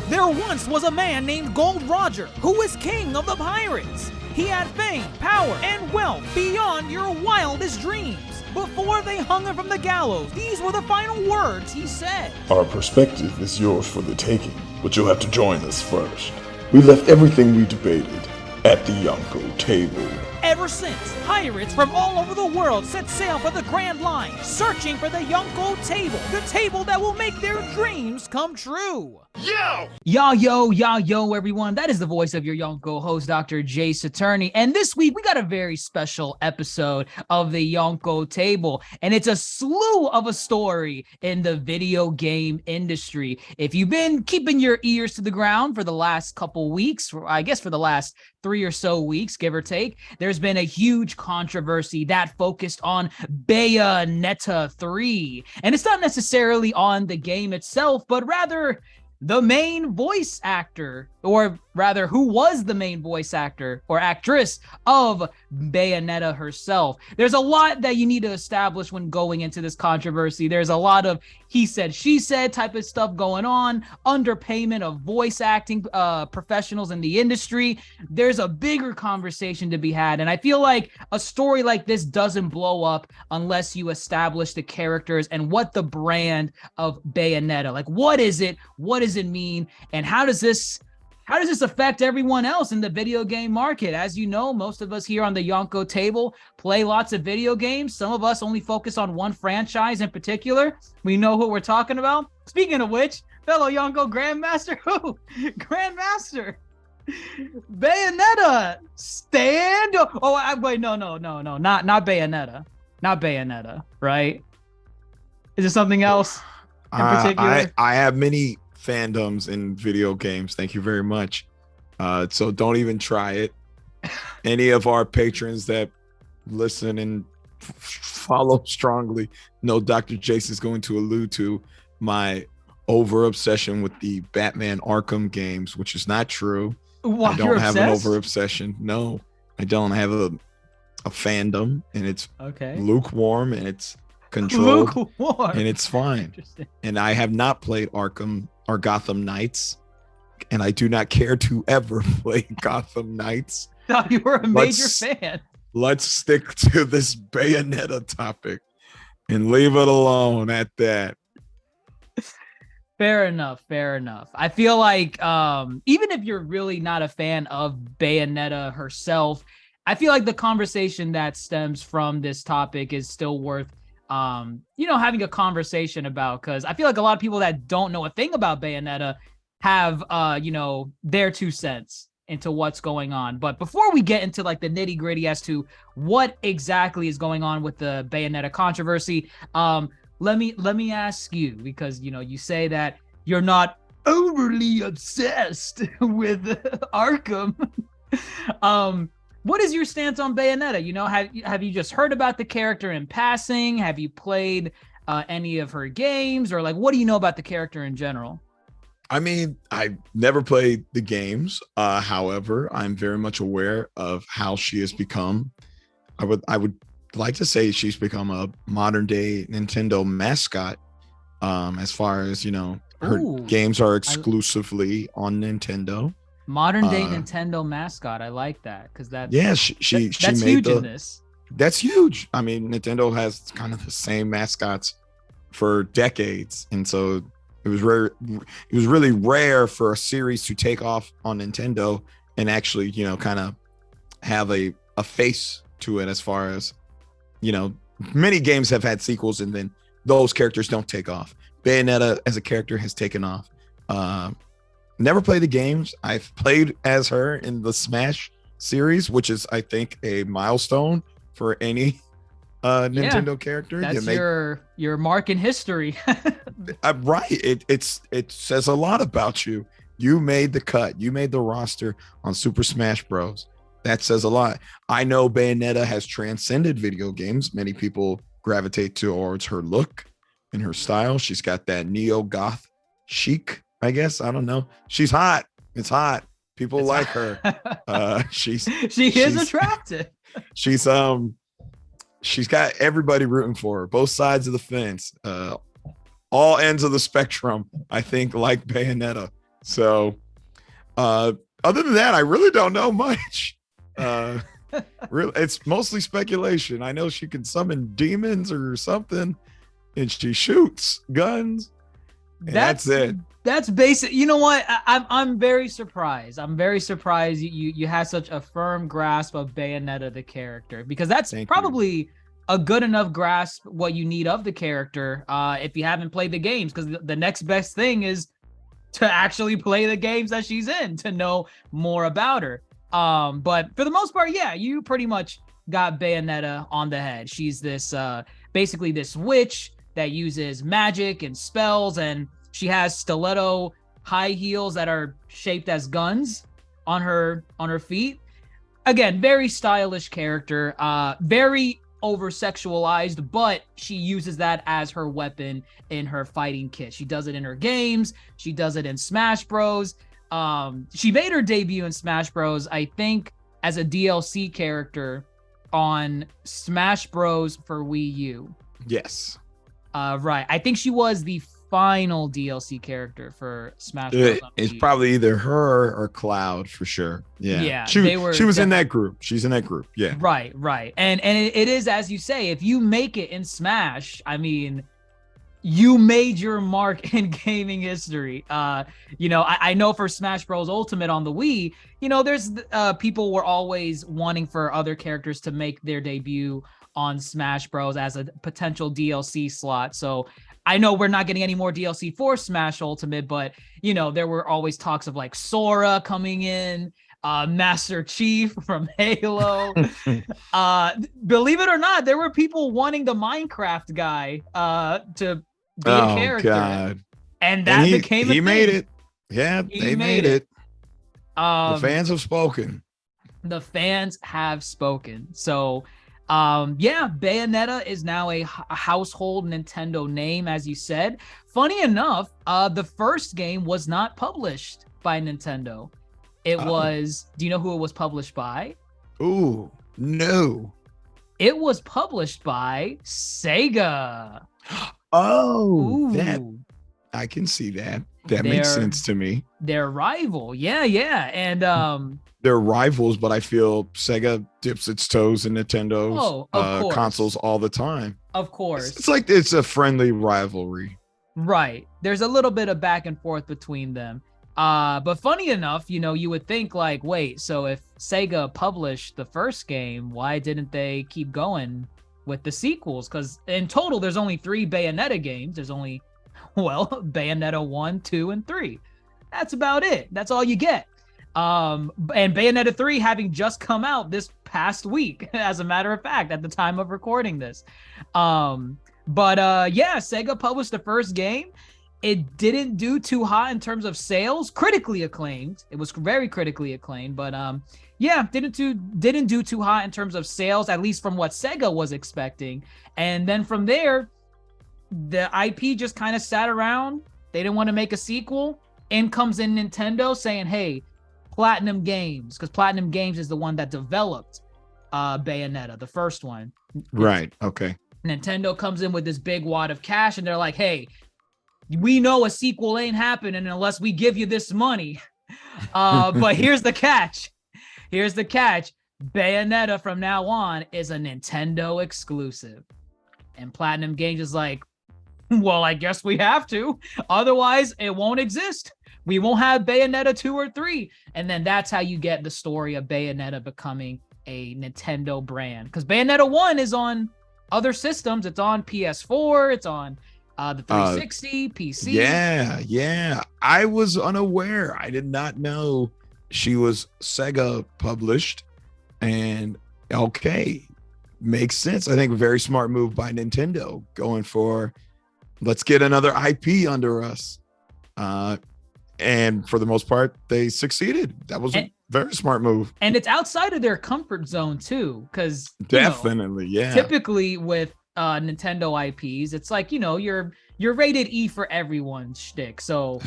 There once was a man named Gold Roger who was king of the pirates. He had fame, power, and wealth beyond your wildest dreams. Before they hung him from the gallows, these were the final words he said. Our perspective is yours for the taking, but you'll have to join us first. We left everything we debated at the Yonko Table. Ever since, pirates from all over the world set sail for the Grand Line, searching for the Yonko Table, the table that will make their dreams come true. Yo, everyone. That is the voice of your Yonko host, DrJaceAttorney. And this week, we got a very special episode of the Yonko Table. And it's a slew of a story in the video game industry. If you've been keeping your ears to the ground for the last couple weeks, I guess for the last 3 or so weeks, give or take, there's been a huge controversy that focused on Bayonetta 3. And it's not necessarily on the game itself, but rather the main voice actor, or rather who was the main voice actor or actress of Bayonetta herself. There's a lot that you need to establish when going into this controversy. There's a lot of he said, she said type of stuff going on, underpayment of voice acting professionals in the industry. There's a bigger conversation to be had. And I feel like a story like this doesn't blow up unless you establish the characters and what the brand of Bayonetta, like what is it? What does it mean? And how does this affect everyone else in the video game market? As you know, most of us here on the Yonko Table play lots of video games. Some of us only focus on one franchise in particular. We know who we're talking about. Speaking of which, fellow Yonko Grandmaster, Grandmaster, Bayonetta, stand. Wait, no, not Bayonetta. Not Bayonetta, right? Is it something else in particular? I have many fandoms in video games. Thank you very much. So don't even try it. Any of our patrons that listen and follow strongly know Dr. Jace is going to allude to my over obsession with the Batman Arkham games, which is not true. What, I don't have an over obsession. No, I don't have a fandom, and it's lukewarm, and it's controlled, and it's fine. And I have not played Arkham or Gotham Knights, and I do not care to ever play Gotham Knights. No, you were a major fan. Let's stick to this Bayonetta topic and leave it alone at that. Fair enough. I feel like even if you're really not a fan of Bayonetta herself, I feel like the conversation that stems from this topic is still worth having a conversation about, because I feel like a lot of people that don't know a thing about Bayonetta have their 2 cents into what's going on. But before we get into like the nitty gritty as to what exactly is going on with the Bayonetta controversy, let me ask you, because you say that you're not overly obsessed with Arkham. What is your stance on Bayonetta? Have you just heard about the character in passing? Have you played any of her games, or like what do you know about the character in general? I mean, I never played the games. However, I'm very much aware of how she has become. I would like to say she's become a modern day Nintendo mascot. As far as her games are exclusively on Nintendo. Modern day Nintendo mascot. I like that, because that's that's huge in this. That's huge. I mean, Nintendo has kind of the same mascots for decades, and so it was rare. It was really rare for a series to take off on Nintendo and actually, kind of have a face to it. As far as many games have had sequels, and then those characters don't take off. Bayonetta as a character has taken off. Never played the games. I've played as her in the Smash series, which is, I think, a milestone for any Nintendo character. That's your mark in history. Right. It says a lot about you. You made the cut. You made the roster on Super Smash Bros. That says a lot. I know Bayonetta has transcended video games. Many people gravitate towards her look and her style. She's got that neo-goth chic, I guess. I don't know. She's hot. It's hot. People like her. She is attractive. She's got everybody rooting for her. Both sides of the fence. All ends of the spectrum, I think, like Bayonetta. So, other than that, I really don't know much. Really, it's mostly speculation. I know she can summon demons or something, and she shoots guns. And that's it. That's basic. You know what? I'm very surprised. I'm very surprised you had such a firm grasp of Bayonetta the character, because that's probably a good enough grasp what you need of the character if you haven't played the games, because the next best thing is to actually play the games that she's in to know more about her. But for the most part, yeah, you pretty much got Bayonetta on the head. She's this basically this witch that uses magic and spells, and she has stiletto high heels that are shaped as guns on her feet. Again, very stylish character, very over sexualized, but she uses that as her weapon in her fighting kit. She does it in her games. She does it in Smash Bros. She made her debut in Smash Bros, I think, as a DLC character on Smash Bros for Wii U. Yes. Right. I think she was the final DLC character for Smash Bros. It's probably either her or Cloud for sure. Yeah. Yeah. She was in that group. She's in that group. Yeah. Right. And it is, as you say, if you make it in Smash, I mean, you made your mark in gaming history. I know for Smash Bros. Ultimate on the Wii, there's people were always wanting for other characters to make their debut on Smash Bros. As a potential DLC slot. So I know we're not getting any more DLC for Smash Ultimate, but there were always talks of like Sora coming in, Master Chief from Halo. Believe it or not, there were people wanting the Minecraft guy to be a character. God. And that became a thing. He made it. Yeah, they made it. The fans have spoken. The fans have spoken. So Bayonetta is now a household Nintendo name, as you said. Funny enough, the first game was not published by Nintendo. It was, do you know who it was published by? Ooh, no. It was published by Sega. Oh, that I can see that. That makes sense to me. Their rival. Yeah. And they're rivals, but I feel Sega dips its toes in Nintendo's consoles all the time. Of course. It's like it's a friendly rivalry. Right. There's a little bit of back and forth between them. But funny enough, you would think like, wait, so if Sega published the first game, why didn't they keep going with the sequels? Because in total, there's only 3 Bayonetta games. There's only, Bayonetta 1, 2, and 3. That's about it. That's all you get. And Bayonetta 3 having just come out this past week, as a matter of fact, at the time of recording this. Sega published the first game. It didn't do too hot in terms of sales. Critically acclaimed. It was very critically acclaimed, but didn't do too hot in terms of sales, at least from what Sega was expecting. And then from there, the IP just kind of sat around. They didn't want to make a sequel. In comes in Nintendo saying, hey, Platinum Games, because Platinum Games is the one that developed Bayonetta, the first one. Right. Okay. Nintendo comes in with this big wad of cash, and they're like, hey, we know a sequel ain't happening unless we give you this money. But here's the catch. Bayonetta from now on is a Nintendo exclusive. And Platinum Games is like, well, I guess we have to. Otherwise, it won't exist. We won't have Bayonetta 2 or 3. And then that's how you get the story of Bayonetta becoming a Nintendo brand. Because Bayonetta 1 is on other systems. It's on PS4. It's on the 360, PC. Yeah. I was unaware. I did not know she was Sega published. And okay, makes sense. I think a very smart move by Nintendo going for, let's get another IP under us. And for the most part, they succeeded. That was a very smart move. And it's outside of their comfort zone too, because definitely, typically with Nintendo IPs, it's like, you're rated E for everyone shtick. So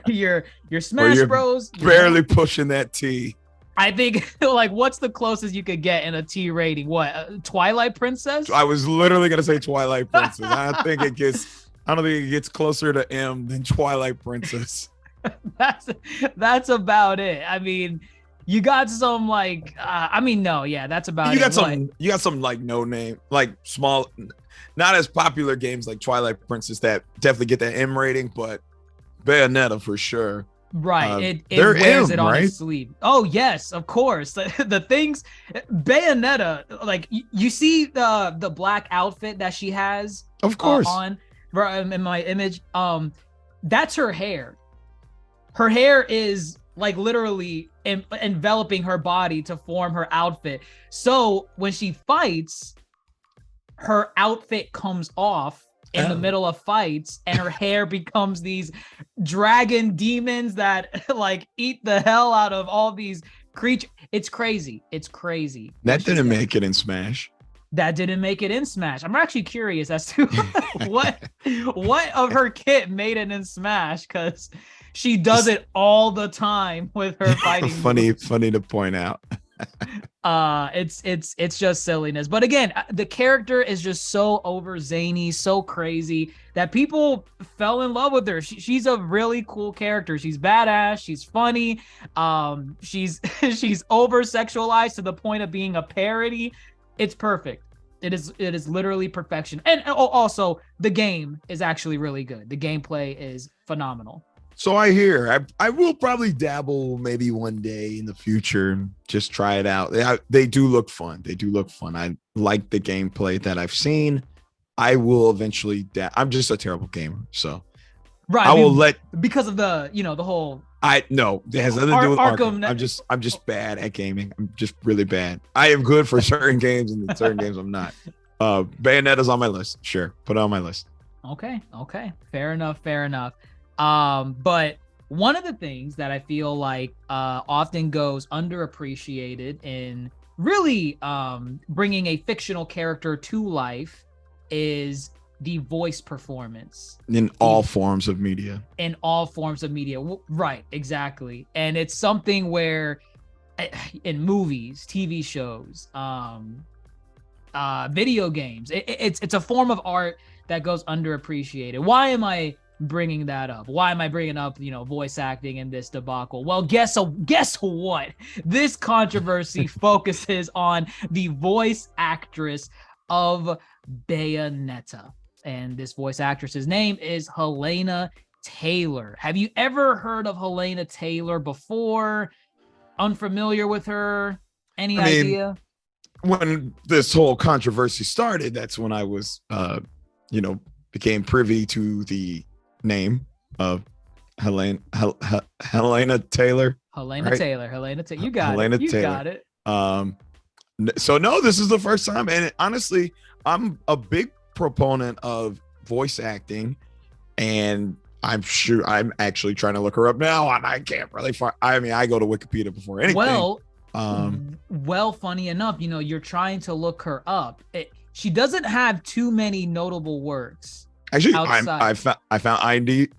your Smash Bros. Barely pushing that T. I think like what's the closest you could get in a T rating? What, Twilight Princess? I was literally gonna say Twilight Princess. I don't think it gets closer to M than Twilight Princess. that's about it. I mean, you got some like no, yeah, that's about it. You got some like no name, like small, not as popular games like Twilight Princess that definitely get that M rating, but Bayonetta for sure. Right. It wears it on its sleeve. Oh, yes, of course. The things Bayonetta, like you see the black outfit that she has of course on in my image. That's her hair. Her hair is like literally enveloping her body to form her outfit. So when she fights, her outfit comes off in the middle of fights, and her hair becomes these dragon demons that like eat the hell out of all these creatures. It's crazy. That didn't make it in Smash. That didn't make it in Smash. I'm actually curious as to what of her kit made it in Smash, because she does it all the time with her fighting. funny to point out. It's just silliness. But again, the character is just so over zany, so crazy that people fell in love with her. She's a really cool character. She's badass. She's funny. She's over sexualized to the point of being a parody. It's perfect. It is literally perfection. And also the game is actually really good. The gameplay is phenomenal. So I hear I will probably dabble maybe one day in the future and just try it out. They do look fun. I like the gameplay that I've seen. I will eventually. I'm just a terrible gamer, so right. I will because of the the whole. No, it has nothing to do with Arkham. I'm just bad at gaming. I'm just really bad. I am good for certain games, and certain games I'm not. Bayonetta's on my list. Sure, put it on my list. Okay. Fair enough. But one of the things that I feel like often goes underappreciated in really bringing a fictional character to life is the voice performance. In all forms of media. Right, exactly. And it's something where in movies, TV shows, video games, it's a form of art that goes underappreciated. Why am I bringing that up? Why am I bringing up, voice acting in this debacle? Well, guess what? This controversy focuses on the voice actress of Bayonetta. And this voice actress's name is Helena Taylor. Have you ever heard of Helena Taylor before? Unfamiliar with her? Any idea? When this whole controversy started, that's when I was, became privy to the name of Helena Taylor. Helena Taylor. You got it. So no, this is the first time, and honestly, I'm a big proponent of voice acting, and I'm actually trying to look her up now, and I can't really find. I go to Wikipedia before anything. Well, funny enough, you're trying to look her up. She doesn't have too many notable works. Actually, I found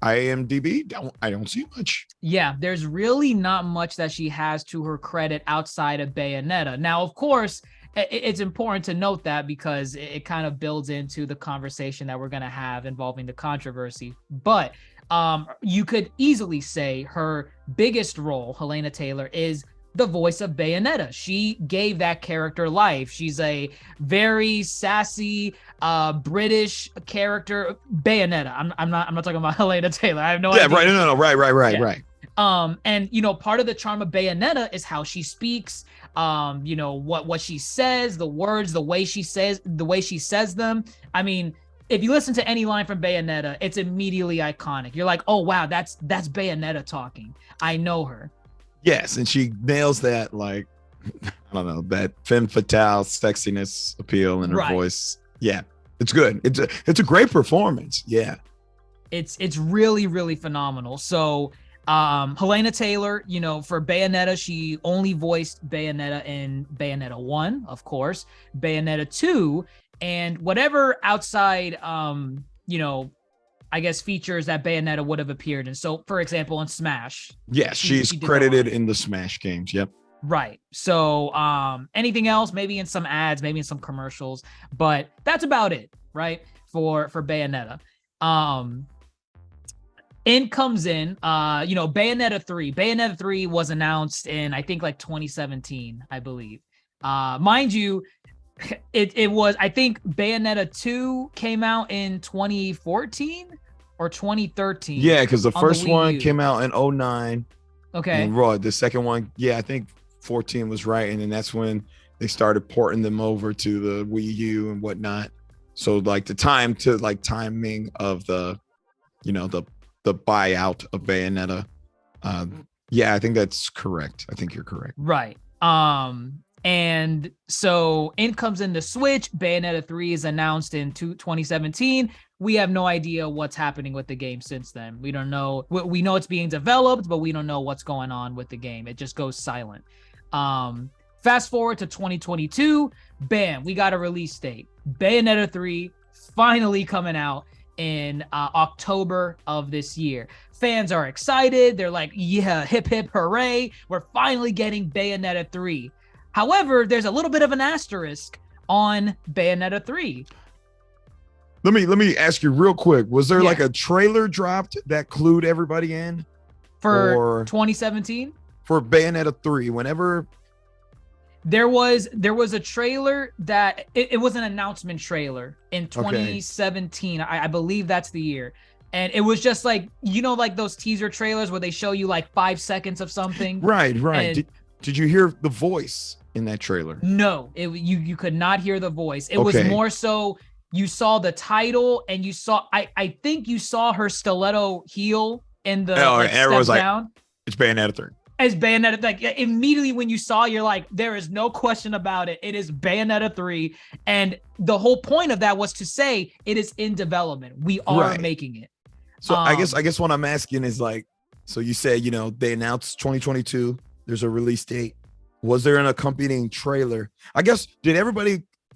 IMDb. I don't see much. Yeah, there's really not much that she has to her credit outside of Bayonetta. Now, of course, it's important to note that because it kind of builds into the conversation that we're going to have involving the controversy. But you could easily say her biggest role, Helena Taylor, is the voice of Bayonetta. She gave that character life. She's a very sassy British character. Bayonetta. I'm not talking about Helena Taylor. I have no idea. Right. No. Right. And part of the charm of Bayonetta is how she speaks. What she says, the words, the way she says them. I mean, if you listen to any line from Bayonetta, it's immediately iconic. You're like, oh wow, that's Bayonetta talking. I know her. Yes, and she nails that, like, I don't know, that femme fatale sexiness appeal in her voice. Yeah, it's good. It's a great performance. Yeah, it's really, really phenomenal. So Helena Taylor, for Bayonetta, she only voiced Bayonetta in Bayonetta 1, of course, Bayonetta 2, and whatever outside I guess features that Bayonetta would have appeared in. So, for example, in Smash. Yes, she's credited in the Smash games. Yep. Right. So, anything else? Maybe in some ads, maybe in some commercials, but that's about it, right? For Bayonetta. in comes in, Bayonetta 3. Bayonetta 3 was announced in, I think, like 2017, I believe. Mind you, it was, I think Bayonetta 2 came out in 2014 or 2013. Yeah, because the first Wii one U. came out in 09. Okay. And Raw, the second one, yeah, I think 14 was right. And then that's when they started porting them over to the Wii U and whatnot. So like the timing of the buyout of Bayonetta. Yeah, I think that's correct. I think you're correct. Right. And so in comes in the Switch. Bayonetta 3 is announced in 2017. We have no idea what's happening with the game since then. We don't know. We know it's being developed, but we don't know what's going on with the game. It just goes silent. Fast forward to 2022. Bam, we got a release date. Bayonetta 3 finally coming out in October of this year. Fans are excited. They're like, yeah, hip hip hooray. We're finally getting Bayonetta 3. However, there's a little bit of an asterisk on Bayonetta 3. Let me ask you real quick. Was there like a trailer dropped that clued everybody in for 2017 for Bayonetta 3? Whenever there was a trailer that it was an announcement trailer in 2017. I believe that's the year. And it was just like, like those teaser trailers where they show you like 5 seconds of something. Right. Did you hear the voice in that trailer? No, you could not hear the voice. It was more so you saw the title and you saw, I think you saw her stiletto heel in the everyone's step like, down. It's Bayonetta 3. As Bayonetta, like immediately when you saw, you're like, there is no question about it. It is Bayonetta 3. And the whole point of that was to say it is in development. We are making it. So I guess what I'm asking is like, so you said, they announced 2022, there's a release date. Was there an accompanying trailer? I guess,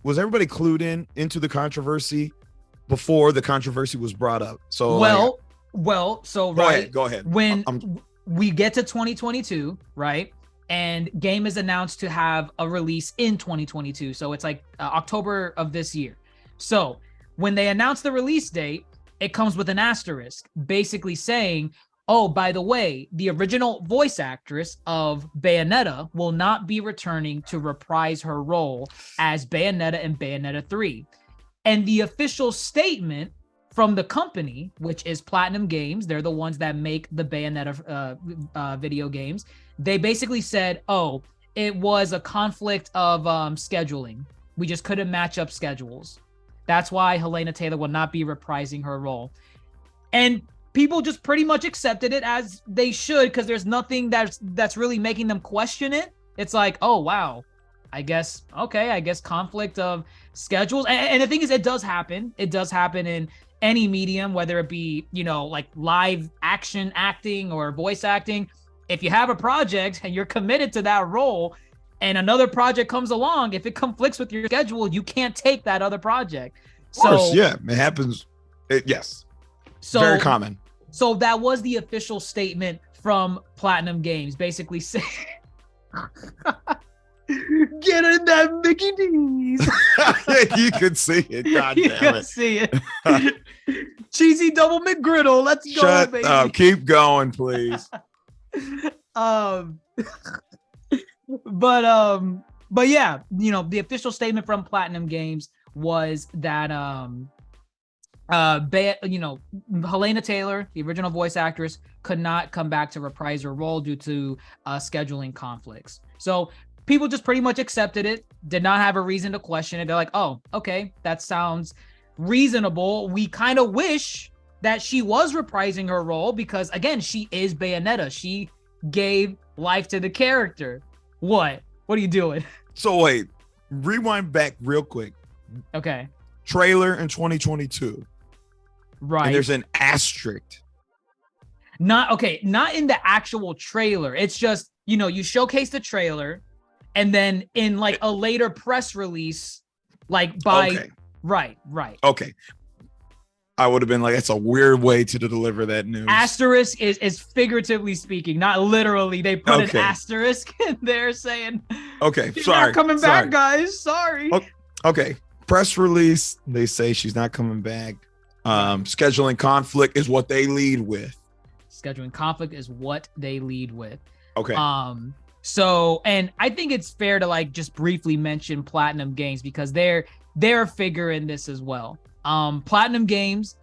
was everybody clued into the controversy before the controversy was brought up? So go ahead. When we get to 2022, right? And game is announced to have a release in 2022. So it's like October of this year. So when they announce the release date, it comes with an asterisk basically saying, oh, by the way, the original voice actress of Bayonetta will not be returning to reprise her role as Bayonetta in Bayonetta 3. And the official statement from the company, which is Platinum Games, they're the ones that make the Bayonetta video games. They basically said, oh, it was a conflict of scheduling. We just couldn't match up schedules. That's why Helena Taylor will not be reprising her role. And people just pretty much accepted it, as they should, because there's nothing that's really making them question it. It's like, oh, wow. I guess conflict of schedules. And the thing is, it does happen. It does happen in any medium, whether it be, like live action acting or voice acting. If you have a project and you're committed to that role and another project comes along, if it conflicts with your schedule, you can't take that other project. Of course, yeah, it happens. Yes. So very common. So that was the official statement from Platinum Games, basically saying, get in that Mickey D's. You could see it. God you damn it. See it. Cheesy double McGriddle. Let's go, Shut baby. up. Keep going, please. But yeah, the official statement from Platinum Games was that Helena Taylor, the original voice actress, could not come back to reprise her role due to scheduling conflicts. So people just pretty much accepted it, did not have a reason to question it. They're like, oh, okay, that sounds reasonable. We kind of wish that she was reprising her role because, again, she is Bayonetta. She gave life to the character. What are you doing? So wait, rewind back real quick. Okay. Trailer in 2022. Right. And there's an asterisk. Not in the actual trailer. It's just, you showcase the trailer and then in like a later press release, like by... Okay. Right. Okay. I would have been like, that's a weird way to deliver that news. Asterisk is figuratively speaking, not literally. They put an asterisk in there saying, okay, she's sorry. not coming back, guys. Sorry. Okay. Press release, they say she's not coming back. Scheduling conflict is what they lead with. Scheduling conflict is what they lead with. Okay. So, and I think it's fair to like just briefly mention Platinum Games because they're a figure in this as well. Platinum Games,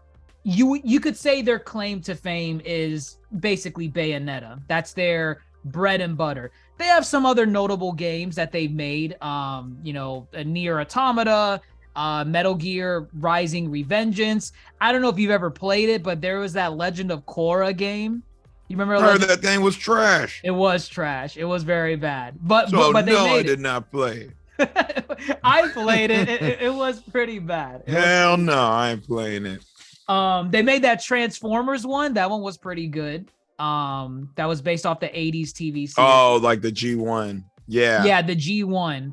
you could say their claim to fame is basically Bayonetta. That's their bread and butter. They have some other notable games that they've made. Nier Automata, Metal Gear Rising Revengeance. I don't know if you've ever played it, but there was that Legend of Korra game. You remember? I heard that thing was trash. It was trash. It was very bad. But they made I did not play it. I played it. It was pretty bad. Hell no, I ain't playing it. They made that Transformers one. That one was pretty good. That was based off the 80s TV series. Oh, like the G1. Yeah. Yeah, the G1.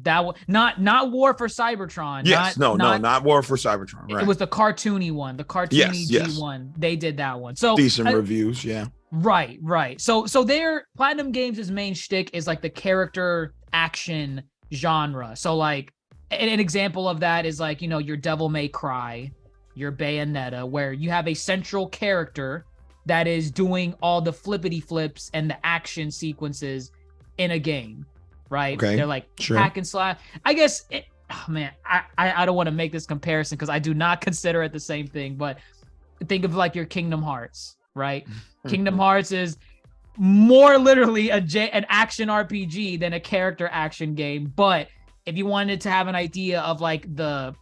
That was not War for Cybertron. Yes, not War for Cybertron. Right. It was the cartoony one, the cartoony G1. They did that one. So decent reviews, yeah. Right. So their Platinum Games' main shtick is like the character action genre. So like an example of that is like, your Devil May Cry, your Bayonetta, where you have a central character that is doing all the flippity flips and the action sequences in a game. Right? Okay, they're like hack and slash. I guess I don't want to make this comparison because I do not consider it the same thing, but think of like your Kingdom Hearts, right? Kingdom Hearts is more literally an action RPG than a character action game. But if you wanted to have an idea of like the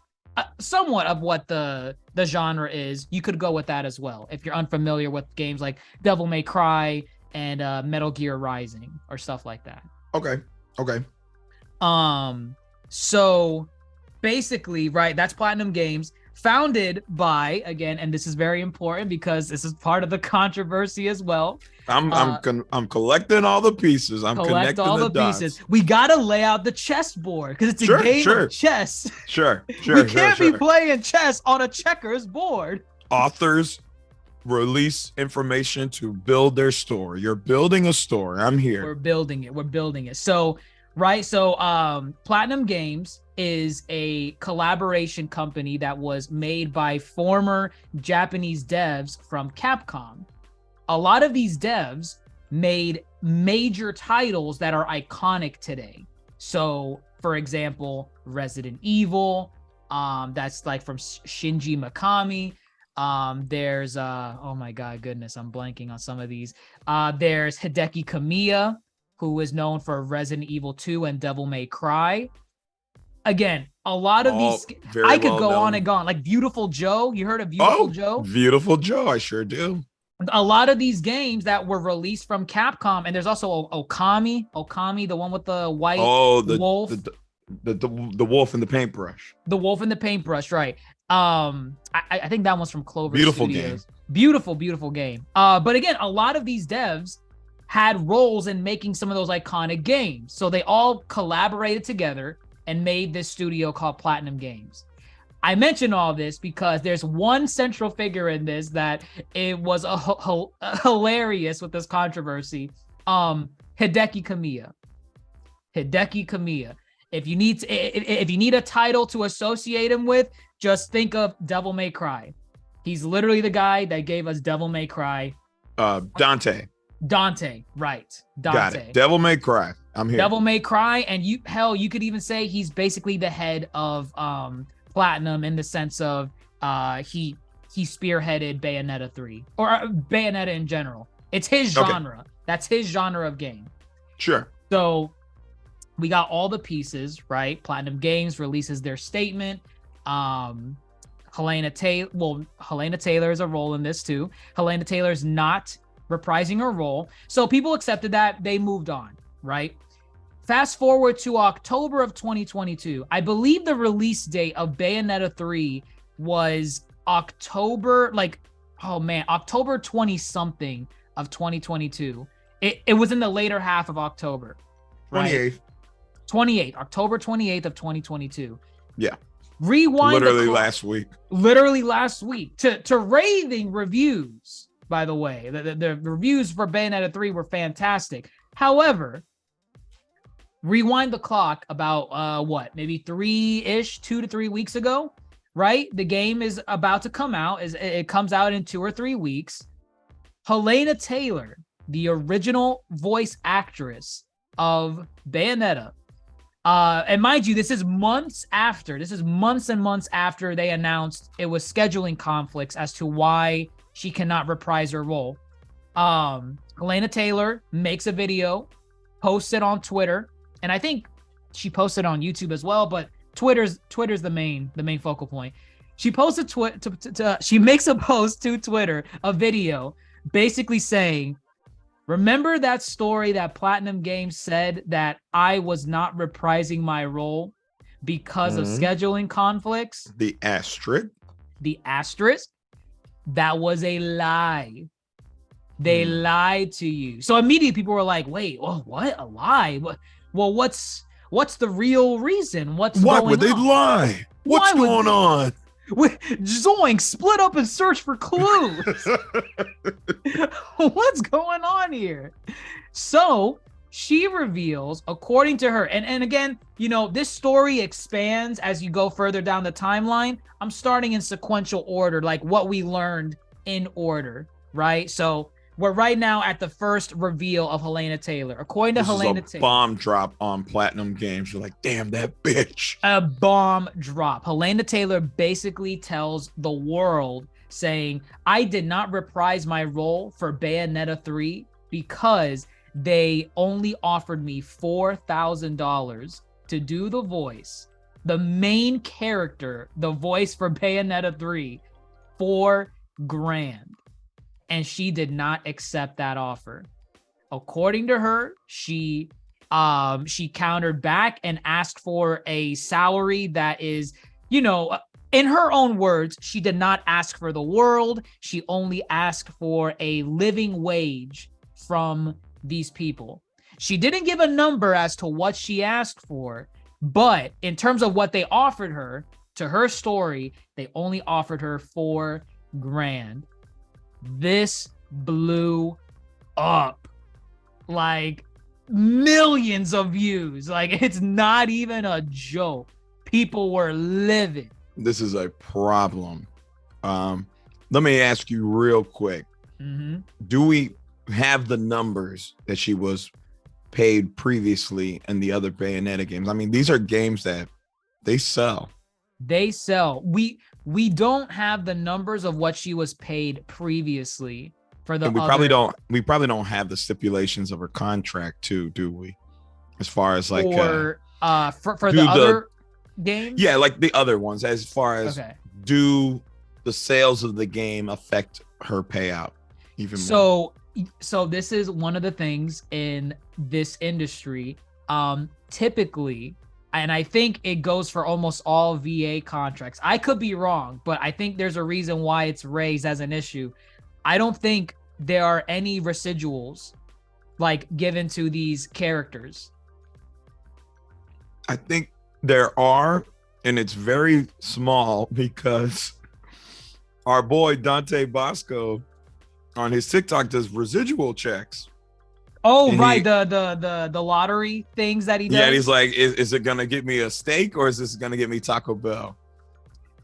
somewhat of what the genre is, you could go with that as well. If you're unfamiliar with games like Devil May Cry and Metal Gear Rising or stuff like that. Okay. So basically, right, that's Platinum Games, founded by, again, and this is very important because this is part of the controversy as well. I'm collecting all the pieces. I'm connecting all the dots. Pieces. We gotta lay out the chessboard because it's a game of chess. Sure. We can't be playing chess on a checkers board. Authors release information to build their story. You're building a story. I'm here. We're building it. So, right. So, Platinum Games is a collaboration company that was made by former Japanese devs from Capcom. A lot of these devs made major titles that are iconic today. So, for example, Resident Evil, that's like from Shinji Mikami. There's oh my god, goodness, I'm blanking on some of these. There's Hideki Kamiya, who is known for Resident Evil 2 and Devil May Cry. Again, a lot of these I could go on and go on. Like Beautiful Joe, you heard of Beautiful Joe? Beautiful Joe, I sure do. A lot of these games that were released from Capcom, and there's also Okami, the one with the white wolf. The wolf in the paintbrush. The wolf in the paintbrush, right. I think that one's from Clover Beautiful Studios. Game. Beautiful game. But again, a lot of these devs had roles in making some of those iconic games. So they all collaborated together and made this studio called Platinum Games. I mention all this because there's one central figure in this that it was hilarious with this controversy. Hideki Kamiya. If you need a title to associate him with, just think of Devil May Cry. He's literally the guy that gave us Devil May Cry. Dante, right. Dante. Got it. Devil May Cry. I'm here. Devil May Cry, and you could even say he's basically the head of Platinum in the sense of he spearheaded Bayonetta 3 or Bayonetta in general. It's his genre. Okay. That's his genre of game. Sure. So we got all the pieces, right? Platinum Games releases their statement. Helena Taylor is a role in this too. Helena Taylor's not reprising her role. So people accepted that. They moved on, right? Fast forward to October of 2022. I believe the release date of Bayonetta 3 was October 20 something of 2022. It was in the later half of October. Right? 28th, October 28th of 2022. Yeah. Rewind literally last week to raving reviews, by the way. The reviews for Bayonetta 3 were fantastic. However, rewind the clock about maybe 2 to 3 weeks ago, right? The game is about to come out. It comes out in 2 or 3 weeks. Helena Taylor, the original voice actress of Bayonetta, and mind you, this is months and months after they announced it was scheduling conflicts as to why she cannot reprise her role. Helena Taylor makes a video, posts it on Twitter, and I think she posted on YouTube as well, but Twitter's the main focal point. She posts she makes a post to Twitter, a video, basically saying, remember that story that Platinum Games said that I was not reprising my role because of scheduling conflicts? The asterisk? That was a lie. They lied to you. So immediately people were like, wait, oh, what? A lie? Well, what's the real reason? Why would they lie? What's going on? Zoink, split up and search for clues. What's going on here? So she reveals, according to her, and again, this story expands as you go further down the timeline. I'm starting in sequential order, like what we learned in order, right? So we're right now at the first reveal of Helena Taylor. According to Helena Taylor, bomb drop on Platinum Games. You're like, damn, that bitch. A bomb drop. Helena Taylor basically tells the world, saying, I did not reprise my role for Bayonetta 3 because they only offered me $4,000 to do the voice, the main character, the voice for Bayonetta 3, $4,000. And she did not accept that offer. According to her, she countered back and asked for a salary that is, in her own words, she did not ask for the world. She only asked for a living wage from these people. She didn't give a number as to what she asked for, but in terms of what they offered her, to her story, they only offered her $4,000. This blew up, like millions of views. Like, it's not even a joke. People were livid. This is a problem. Let me ask you real quick. Do we have the numbers that she was paid previously in the other Bayonetta games? I mean, these are games that they sell. We don't have the numbers of what she was paid previously for the. And we probably don't have the stipulations of her contract too, do we? As far as like for the other games. Yeah, like the other ones. As far as do the sales of the game affect her payout even more? So this is one of the things in this industry. Typically. And I think it goes for almost all VA contracts. I could be wrong, but I think there's a reason why it's raised as an issue. I don't think there are any residuals like given to these characters. I think there are, and it's very small because our boy Dante Bosco on his TikTok does residual checks. Oh, and right. The lottery things that he does. Yeah, he's like, is it going to get me a steak or is this going to get me Taco Bell?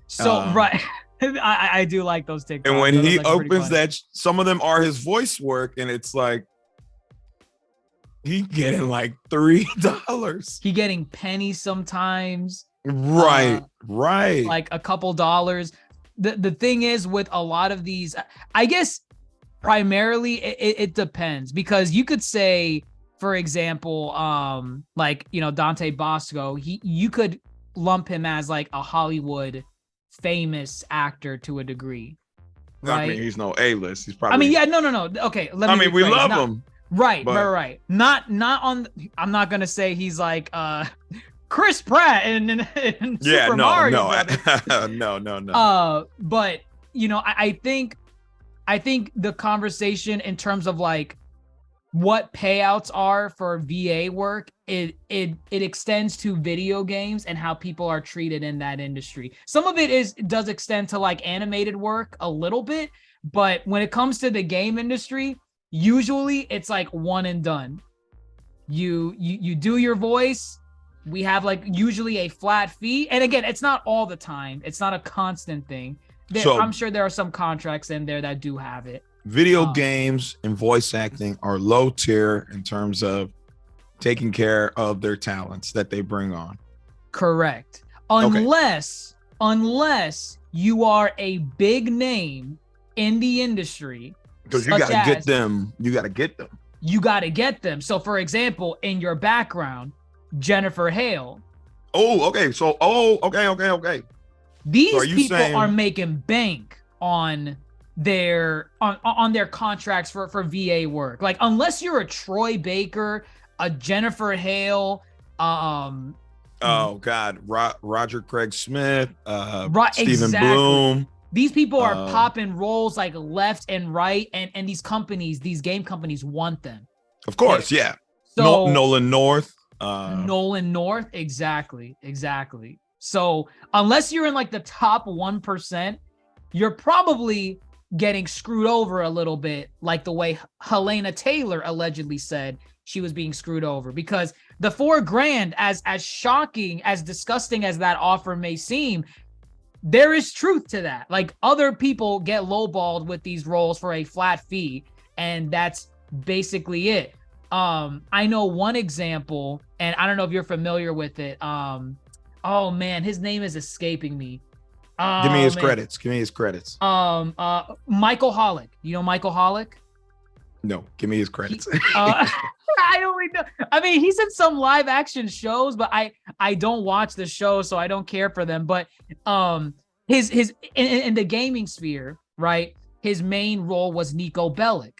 So, right. I do like those TikToks. And when he opens that, some of them are his voice work and it's like, he getting like $3. He getting pennies sometimes. Right. Like a couple dollars. The thing is with a lot of these, I guess, primarily it depends, because you could say, for example, Dante Bosco, you could lump him as like a Hollywood famous actor to a degree, right? I mean, he's no A-list. He's probably. No. Okay, we love him. Right. Not on. I'm not gonna say he's like Chris Pratt in Super Mario. No. But I think the conversation in terms of like what payouts are for VA work, it extends to video games and how people are treated in that industry. Some of it does extend to like animated work a little bit, but when it comes to the game industry, usually it's like one and done. You do your voice. We have like usually a flat fee. And again, it's not all the time. It's not a constant thing. I'm sure there are some contracts in there that do have it. Video games and voice acting are low tier in terms of taking care of their talents that they bring on. Correct. Unless you are a big name in the industry. Because you gotta get them. You gotta get them. You gotta get them. So for example, in your background, Jennifer Hale. Oh, okay. So okay. These people are making bank on their contracts for VA work. Like, unless you're a Troy Baker, a Jennifer Hale, oh God, Roger Craig Smith, Stephen exactly. Bloom. These people are popping roles like left and right, and these game companies want them. Of course, yeah. So Nolan North. Exactly. So unless you're in like the top 1%, you're probably getting screwed over a little bit, like the way Helena Taylor allegedly said she was being screwed over, because the $4,000, as shocking, as disgusting as that offer may seem, there is truth to that. Like, other people get lowballed with these roles for a flat fee, and that's basically it. I know one example, and I don't know if you're familiar with it. Oh man, his name is escaping me. Give me his credits. Michael Hollick. You know Michael Hollick? No, give me his credits. I only know. I mean, he's in some live action shows, but I don't watch the show, so I don't care for them. But his in the gaming sphere, right? His main role was Nico Bellic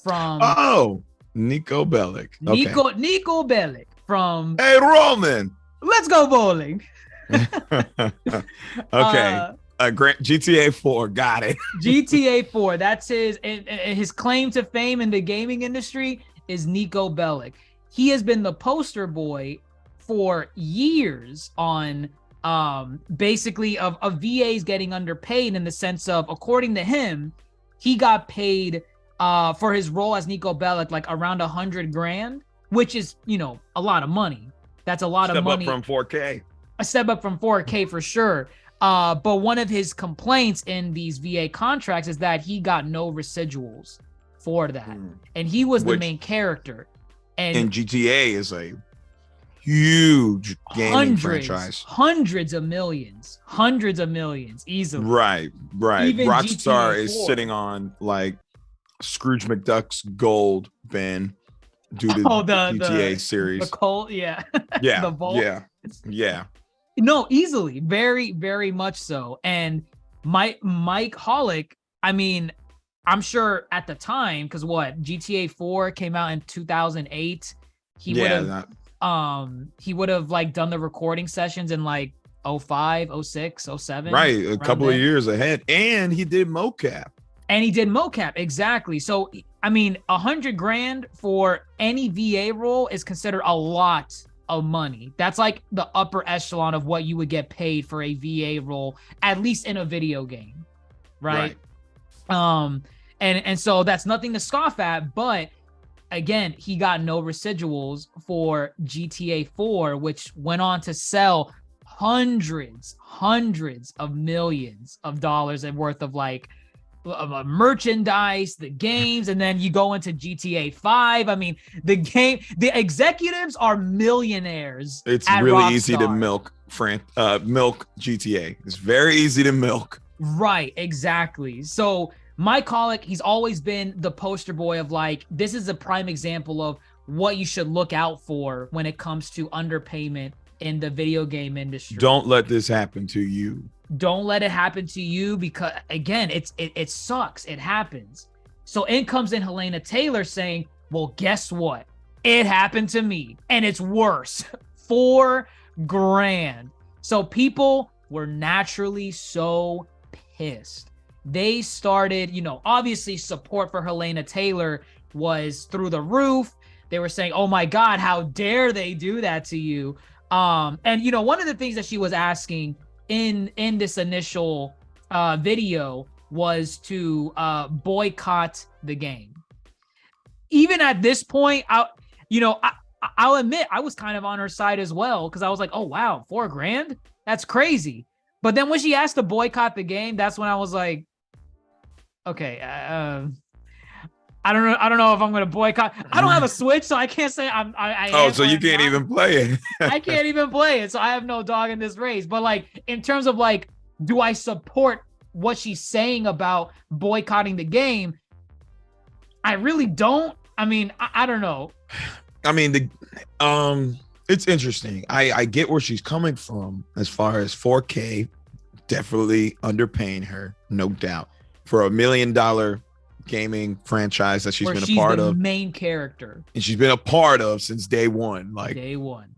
from. Oh, Nico Bellic. Okay. Nico Bellic from. Hey Roman, let's go bowling. Okay. GTA 4, got it. GTA 4, that's his claim to fame in the gaming industry is Nico Bellic. He has been the poster boy for years on basically of VAs getting underpaid, in the sense of, according to him, he got paid for his role as Nico Bellic like around $100,000, which is, a lot of money. That's a lot of money. Step up from 4K. A step up from 4K for sure. But one of his complaints in these VA contracts is that he got no residuals for that. And he was the main character. And GTA is a huge gaming franchise. Hundreds of millions easily. Right. Even Rockstar GTA is 4. sitting on like Scrooge McDuck's gold bin due to the GTA series. The Colt, yeah. Yeah. The vault. Yeah. No, easily. Very, very much so. And Mike Hollick, I mean, I'm sure at the time, because GTA 4 came out in 2008. He would have like done the recording sessions in like 05, 06, 07. Right, a couple of years ahead. And he did mocap. Exactly. So I mean, $100,000 for any VA role is considered a lot of money. That's like the upper echelon of what you would get paid for a VA role, at least in a video game, right? And so that's nothing to scoff at, but again, he got no residuals for GTA 4, which went on to sell hundreds of millions of dollars worth of like merchandise, the games, and then you go into GTA 5. I mean, the executives are millionaires. It's really Rockstar. Easy to milk GTA. It's very easy to milk. Right, exactly. So Mike Hollick, he's always been the poster boy of like, this is a prime example of what you should look out for when it comes to underpayment in the video game industry. Don't let this happen to you. Don't let it happen to you, because again, it sucks. It happens. So in comes in Helena Taylor saying, well, guess what? It happened to me, and it's worse. $4,000. So people were naturally so pissed. They started, obviously support for Helena Taylor was through the roof. They were saying, oh my God, how dare they do that to you? And one of the things that she was asking in this initial video was to boycott the game. Even at this point, I'll admit I was kind of on her side as well, because I was like, oh wow, $4,000? That's crazy. But then when she asked to boycott the game, that's when I was like, okay, I don't know. I don't know if I'm gonna boycott. I don't have a Switch, so I can't say I Oh, am so or you am can't not. even play it. I can't even play it, so I have no dog in this race. But like, in terms of like, do I support what she's saying about boycotting the game? I really don't. I mean, I don't know. I mean, it's interesting. I get where she's coming from as far as 4K, definitely underpaying her, no doubt, for $1 million gaming franchise that she's Where been she's a part the of, main character. and she's been a part of since day one. Like, Day one.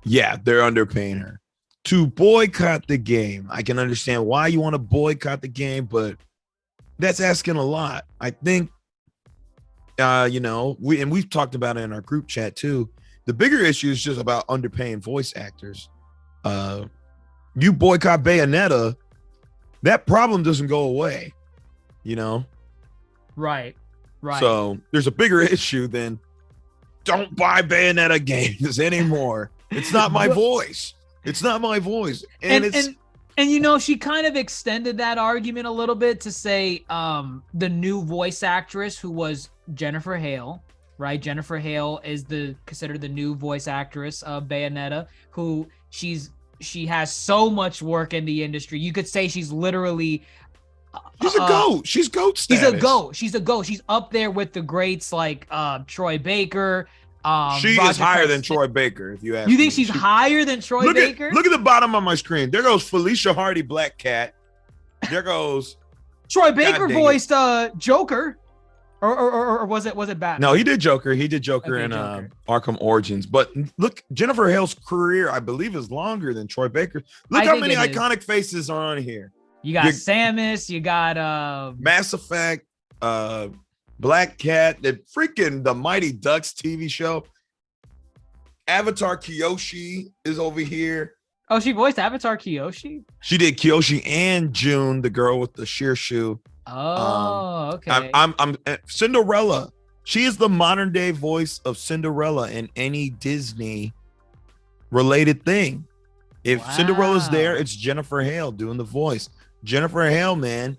yeah, they're underpaying her. To boycott the game, I can understand why you want to boycott the game, but that's asking a lot. I think, we've talked about it in our group chat too. The bigger issue is just about underpaying voice actors. You boycott Bayonetta, that problem doesn't go away, Right. So there's a bigger issue than don't buy Bayonetta games anymore. It's not my voice. It's not my voice. And she kind of extended that argument a little bit to say the new voice actress who was Jennifer Hale, right? Jennifer Hale is considered the new voice actress of Bayonetta, who she has so much work in the industry. You could say she's literally she's a goat. She's goat status. She's a goat. She's up there with the greats like Troy Baker. She is higher than Troy Baker, if you ask me. You think she's higher than Troy Baker? Look at the bottom of my screen. There goes Felicia Hardy, Black Cat. There goes Troy Baker voiced Joker. Or was it Batman? No, he did Joker. He did Joker in Joker. Arkham Origins. But look, Jennifer Hale's career, I believe, is longer than Troy Baker. Look how many iconic faces are on here. You got Samus, you got Mass Effect, Black Cat, the Mighty Ducks TV show. Avatar Kyoshi is over here. Oh, she voiced Avatar Kyoshi? She did Kyoshi and June, the girl with the sheer shoe. Oh, okay. I'm Cinderella. She is the modern day voice of Cinderella in any Disney related thing. If Cinderella's there, it's Jennifer Hale doing the voice. Jennifer Hale, man,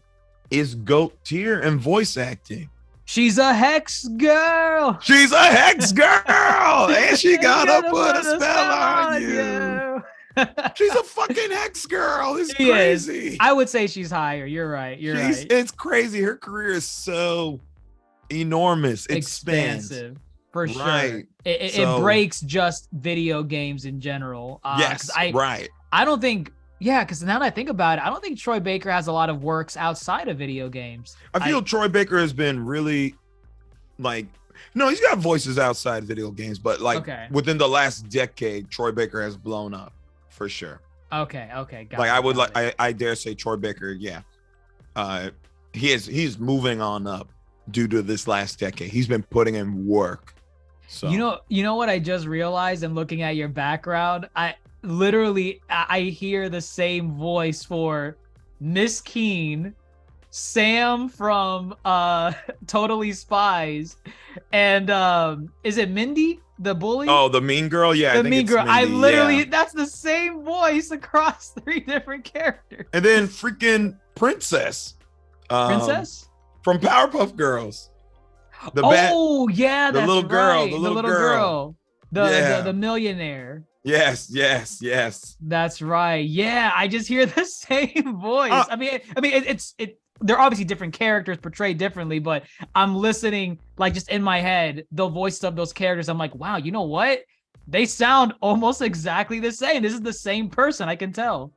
is GOAT tier in voice acting. She's a hex girl. She's a hex girl. And she gotta put a spell on you. She's a fucking hex girl. It's crazy. I would say she's higher. You're right. It's crazy. Her career is so enormous. Expansive. For sure. Right. It breaks just video games in general. Yes, right. I don't think, because now that I think about it, I don't think Troy Baker has a lot of works outside of video games. I feel Troy Baker has been really he's got voices outside video games, but within the last decade, Troy Baker has blown up for sure. Okay. I dare say Troy Baker, he's moving on up due to this last decade. He's been putting in work. So you know what I just realized in looking at your background? I hear the same voice for Miss Keene, Sam from Totally Spies, and is it Mindy the bully? Oh, the mean girl? Yeah, the mean girl. Mindy, that's the same voice across 3 different characters. And then freaking Princess from Powerpuff Girls. The little girl, the little girl, the millionaire. Yes. That's right. Yeah, I just hear the same voice. I mean, they're obviously different characters portrayed differently, but I'm listening just in my head, the voice of those characters. I'm like, wow, you know what? They sound almost exactly the same. This is the same person. I can tell.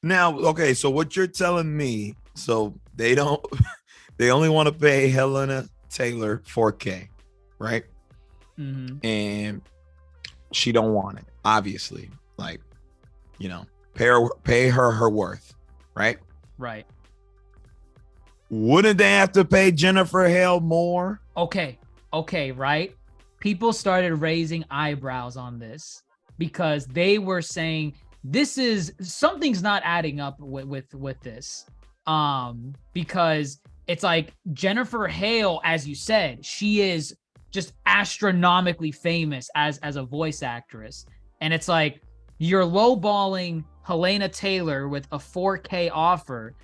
Now, okay, so what you're telling me, so they only want to pay Helena Taylor 4K, right? Mm-hmm. And she don't want it, obviously. Pay her worth, right? Right. Wouldn't they have to pay Jennifer Hale more? Okay, right? People started raising eyebrows on this because they were saying something's not adding up with this. Because it's like Jennifer Hale, as you said, she is just astronomically famous as a voice actress. And it's like you're lowballing Helena Taylor with a 4K offer,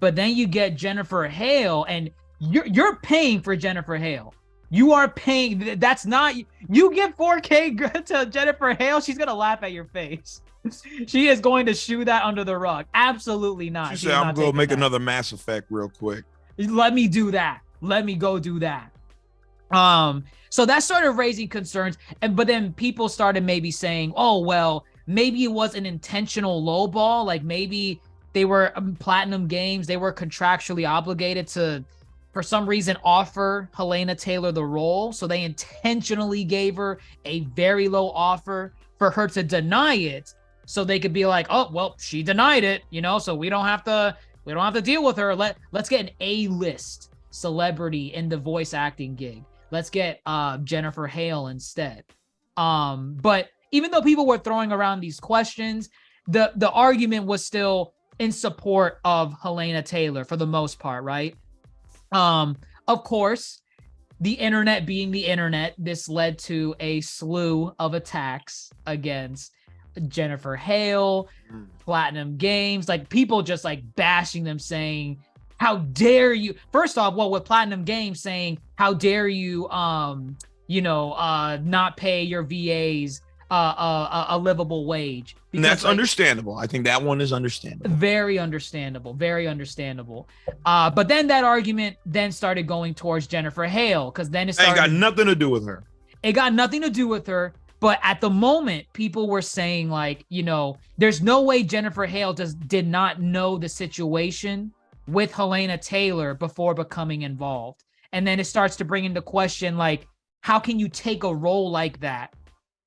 but then you get Jennifer Hale, and you're paying for Jennifer Hale. You are paying. That's not, you give 4K to Jennifer Hale, she's gonna laugh at your face. She is going to shoo that under the rug. Absolutely not. She said, "I'm gonna make another Mass Effect real quick. Let me do that. Let me go do that." So that started raising concerns, but then people started maybe saying, "Oh well, maybe it was an intentional lowball. Like maybe they were Platinum Games. They were contractually obligated to, for some reason, offer Helena Taylor the role. So they intentionally gave her a very low offer for her to deny it, so they could be like, oh well, she denied it, so we don't have to deal with her. Let's get an A-list celebrity in the voice acting gig. Let's get Jennifer Hale instead." But even though people were throwing around these questions, the argument was still in support of Helena Taylor for the most part, right? Of course, the internet being the internet, this led to a slew of attacks against Jennifer Hale, Platinum Games, like people just like bashing them, saying, "How dare you?" First off, with Platinum Games saying, "How dare you, not pay your VAs a livable wage?" Because, and that's understandable. I think that one is understandable. Very understandable. Very understandable. But then that argument then started going towards Jennifer Hale, because then it got nothing to do with her. It got nothing to do with her. But at the moment, people were saying like, there's no way Jennifer Hale did not know the situation with Helena Taylor before becoming involved. And then it starts to bring into question, like, how can you take a role like that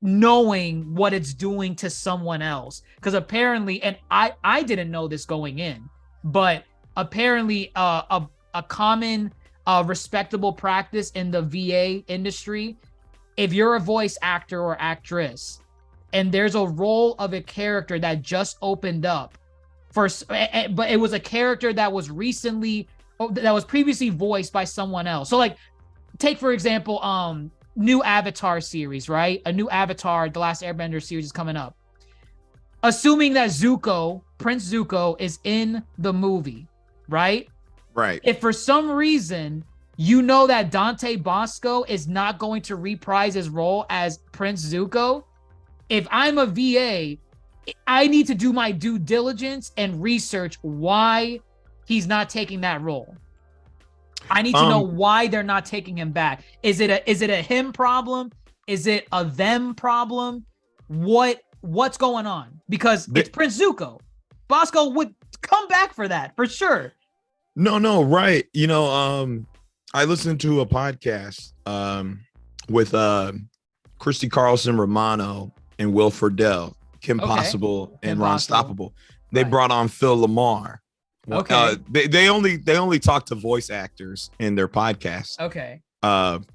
knowing what it's doing to someone else? Because apparently, and I didn't know this going in, but apparently a common respectable practice in the VA industry, if you're a voice actor or actress and there's a role of a character that just opened up but it was a character that was previously voiced by someone else. So like, take for example, new Avatar series, right? A new Avatar, The Last Airbender series is coming up. Assuming that Prince Zuko is in the movie, right? Right. If for some reason that Dante Bosco is not going to reprise his role as Prince Zuko, if I'm a VA, I need to do my due diligence and research why he's not taking that role. I need to know why they're not taking him back. Is it a him problem? Is it a them problem? What's going on? Because it's Prince Zuko. Bosco would come back for that for sure. No, right. I listened to a podcast with Christy Carlson Romano and Will Friedle, Kim Possible, and Ron Stoppable. They brought on Phil Lamar. Okay. They only talk to voice actors in their podcast. Okay. And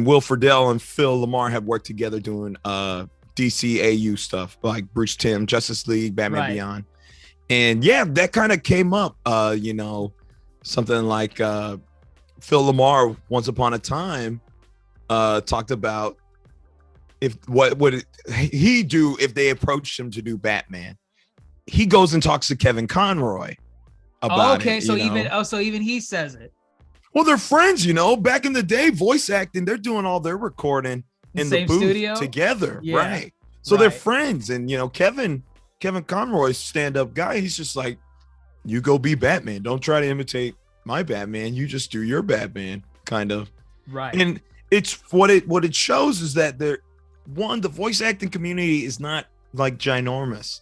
Will Friedle and Phil Lamar have worked together doing DCAU stuff like Bruce Timm, Justice League, Batman Beyond. And yeah, that kind of came up, something like Phil Lamar once upon a time talked about what would he do if they approached him to do Batman. He goes and talks to Kevin Conroy about it. So even he says it. Well, they're friends, back in the day, voice acting, they're doing all their recording in the booth studio together. Yeah. Right. So they're friends. And Kevin Conroy's stand-up guy, he's just like, you go be Batman. Don't try to imitate my Batman. You just do your Batman, kind of. Right. And it's what it shows is that the voice acting community is not like ginormous.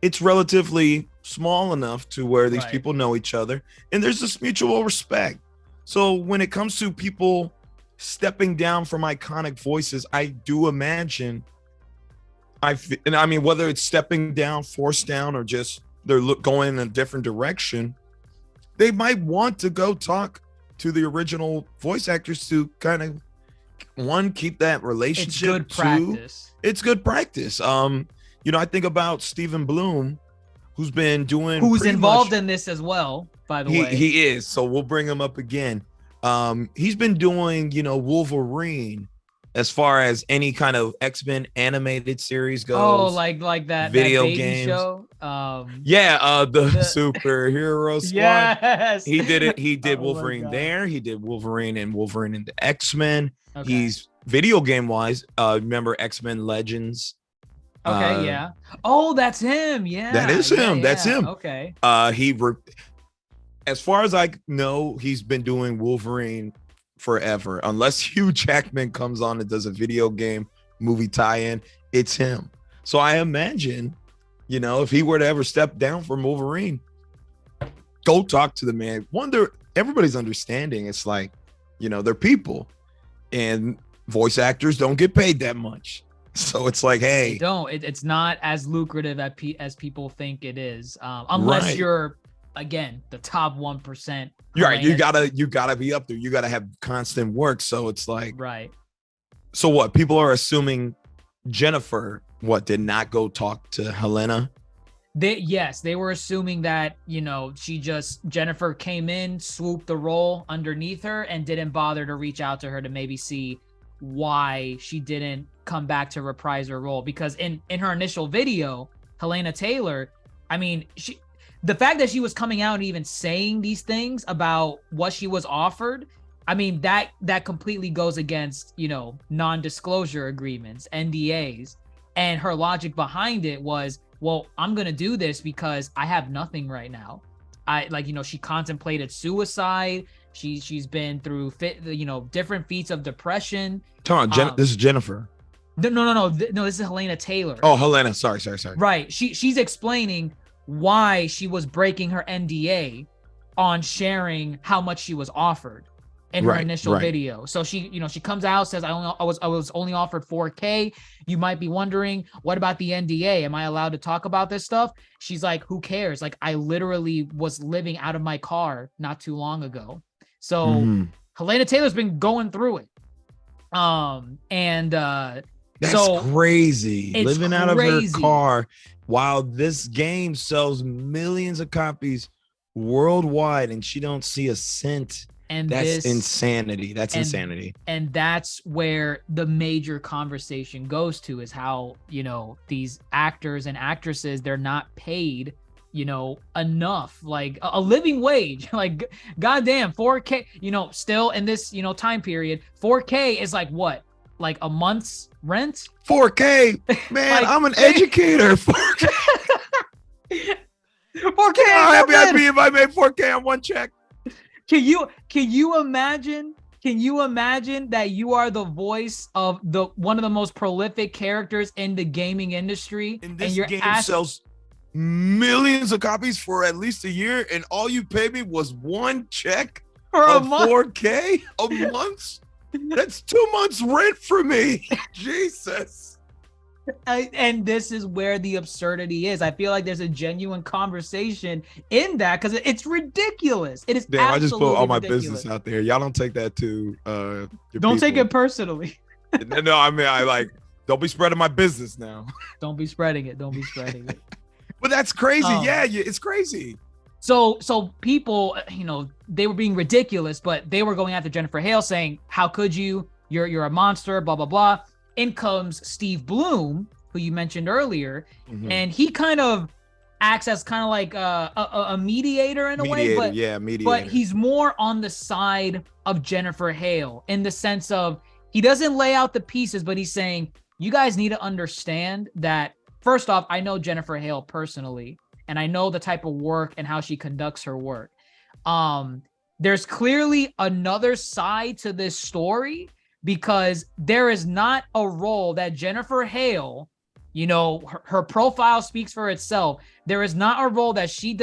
It's relatively small enough to where these people know each other, and there's this mutual respect. So when it comes to people stepping down from iconic voices, I do imagine whether it's stepping down, forced down, or just they're going in a different direction, they might want to go talk to the original voice actors to kind of keep that relationship. It's good practice. It's good practice. I think about Stephen Bloom, who's involved in this as well, by the way. He is. So we'll bring him up again. He's been doing, Wolverine as far as any kind of X-Men animated series goes. Oh, like that video that baby games. show. The superhero squad. Yes, He did it. He did Oh my Wolverine God. there. He did Wolverine and the X-Men. Okay. He's video game wise. Remember X-Men Legends? Okay, yeah. Oh, that's him. Yeah. That is him. That's him. Okay. As far as I know, he's been doing Wolverine forever. Unless Hugh Jackman comes on and does a video game movie tie-in, it's him. So I imagine, if he were to ever step down from Wolverine, go talk to the man. Wonder, everybody's understanding. It's like, they're people, and voice actors don't get paid that much. So it's like, hey, They don't. It's not as lucrative as people think it is, unless Right. you're, again, the top 1%. you're right. You gotta be up there. You gotta have constant work. So it's like, Right. so what? People are assuming Jennifer did not go talk to Helena. They were assuming that, Jennifer came in, swooped the role underneath her, and didn't bother to reach out to her to maybe see why she didn't come back to reprise her role. Because in her initial video, Helena Taylor, I mean, the fact that she was coming out and even saying these things about what she was offered, I mean, that completely goes against, non-disclosure agreements, NDAs. And her logic behind it was, well, I'm going to do this because I have nothing right now. She contemplated suicide. She's been through different feats of depression. Come on, this is Jennifer. No, this is Helena Taylor. Oh, Helena. Sorry. Right. She's explaining why she was breaking her NDA on sharing how much she was offered in her initial video. So she comes out, says, I was only offered 4K. You might be wondering, what about the NDA? Am I allowed to talk about this stuff? She's like, who cares? Like, I literally was living out of my car not too long ago. So Helena Taylor's been going through it. That's crazy. Living out of her crazy. car while this game sells millions of copies worldwide and she don't see a cent. And that's insanity. That's insanity. And that's where the major conversation goes to, is how, these actors and actresses, they're not paid, enough, like a living wage. Like, goddamn, 4K, still in this, time period, 4K is like what? Like a month's rent? 4K, man, I'm an educator. 4K. 4K. I'd be if I made 4K on one check. Can you imagine that you are the voice of one of the most prolific characters in the gaming industry, and this game sells millions of copies for at least a year, and all you paid me was one check for a month? 4K a month? That's 2 months rent for me. Jesus. And this is where the absurdity is. I feel like there's a genuine conversation in that, because it's ridiculous. It is. Damn, I just put all my ridiculous. business out there. Y'all don't take that to don't take it personally. No, I mean, don't be spreading my business now. Don't be spreading it. But that's crazy. It's crazy. So people, they were being ridiculous, but they were going after Jennifer Hale, saying, how could you? You're a monster, blah, blah, blah. In comes Steve Bloom, who you mentioned earlier, and he kind of acts as kind of like a mediator in a way, but he's more on the side of Jennifer Hale, in the sense of, he doesn't lay out the pieces, but he's saying, you guys need to understand that, first off, I know Jennifer Hale personally, and I know the type of work and how she conducts her work. There's clearly another side to this story, because there is not a role that Jennifer Hale, her profile speaks for itself. There is not a role that she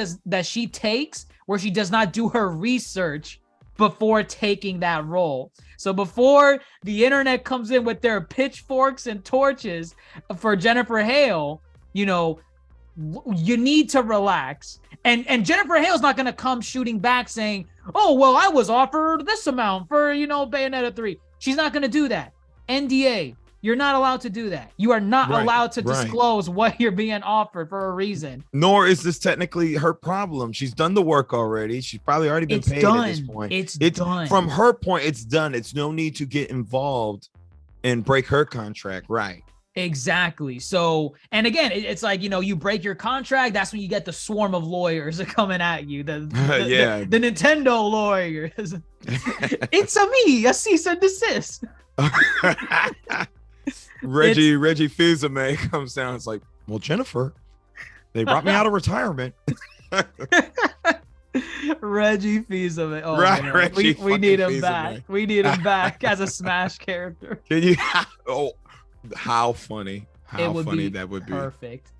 takes where she does not do her research before taking that role. So before the internet comes in with their pitchforks and torches for Jennifer Hale, you need to relax. And Jennifer Hale's not going to come shooting back saying, oh, well, I was offered this amount for, Bayonetta 3. She's not going to do that. NDA, you're not allowed to do that. You are not allowed to disclose what you're being offered for a reason. Nor is this technically her problem. She's done the work already. She's probably already been paid at this point. It's done. From her point, it's done. It's no need to get involved and break her contract, right? Exactly. So, and again, it's like, you break your contract. That's when you get the swarm of lawyers coming at you. Yeah. The Nintendo lawyers. It's a cease and desist. Reggie Fils-Aimé comes down. It's like, well, Jennifer, they brought me out of retirement. Reggie Fils-Aimé. Oh, right, man. Reggie We need him Fils-Aimé. back. We need him back as a Smash character. Can you? Oh, how funny! How would funny be that would be. Perfect.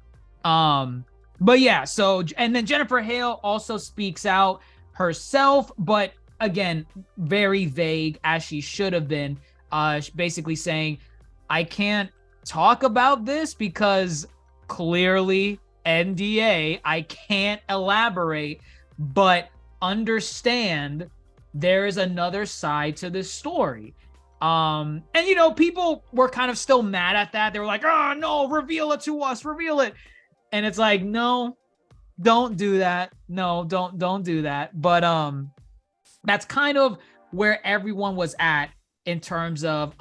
But yeah. So, and then Jennifer Hale also speaks out herself, but again, very vague, as she should have been. Basically saying, I can't talk about this because clearly NDA. I can't elaborate, but understand there is another side to this story. And people were kind of still mad at that. They were like, oh no, reveal it to us, reveal it. And it's like, no, don't do that. No, don't do that. But that's kind of where everyone was at in terms of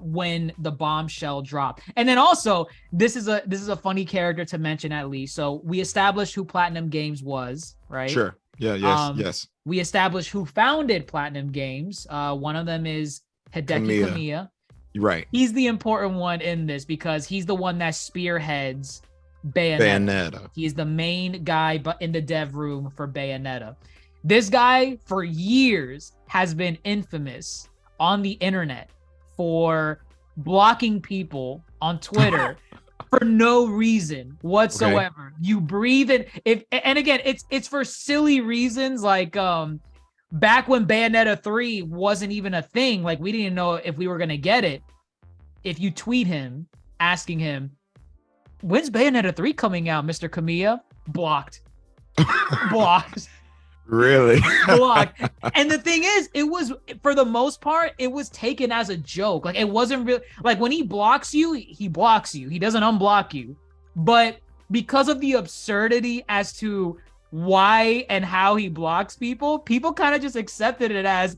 when the bombshell dropped. And then also, this is a funny character to mention, at least. So we established who Platinum Games was, right? Sure. Yeah. Yes. We established who founded Platinum Games. One of them is Hideki Kamiya. Right. He's the important one in this because he's the one that spearheads Bayonetta. He's the main guy but in the dev room for Bayonetta. This guy for years has been infamous on the internet for blocking people on Twitter for no reason whatsoever. Okay. You breathe it. And again, it's for silly reasons, like back when Bayonetta 3 wasn't even a thing, like we didn't know if we were gonna get it. If you tweet him asking him, when's Bayonetta 3 coming out, Mr. Kamiya? Blocked. Blocked. Really? Blocked. And the thing is, it was, for the most part, it was taken as a joke. Like, it wasn't real. Like, when he blocks you, he blocks you. He doesn't unblock you. But because of the absurdity as to why and how he blocks people kind of just accepted it as,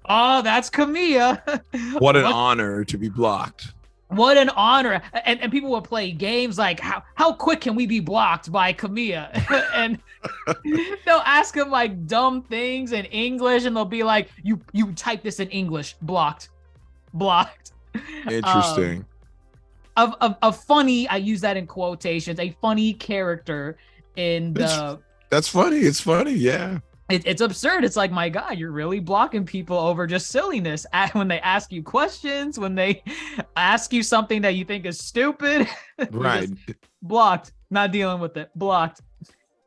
oh, that's Kamiya. What an honor to be blocked. What an honor. And people will play games like, how quick can we be blocked by Kamiya? And they'll ask him like dumb things in English, and they'll be like, you type this in English, blocked. Interesting. A funny, I use that in quotations, a funny character in the... That's funny. It's funny. Yeah. It's absurd. It's like, my God, you're really blocking people over just silliness. When they ask you questions, when they ask you something that you think is stupid, right? Blocked. Not dealing with it. Blocked.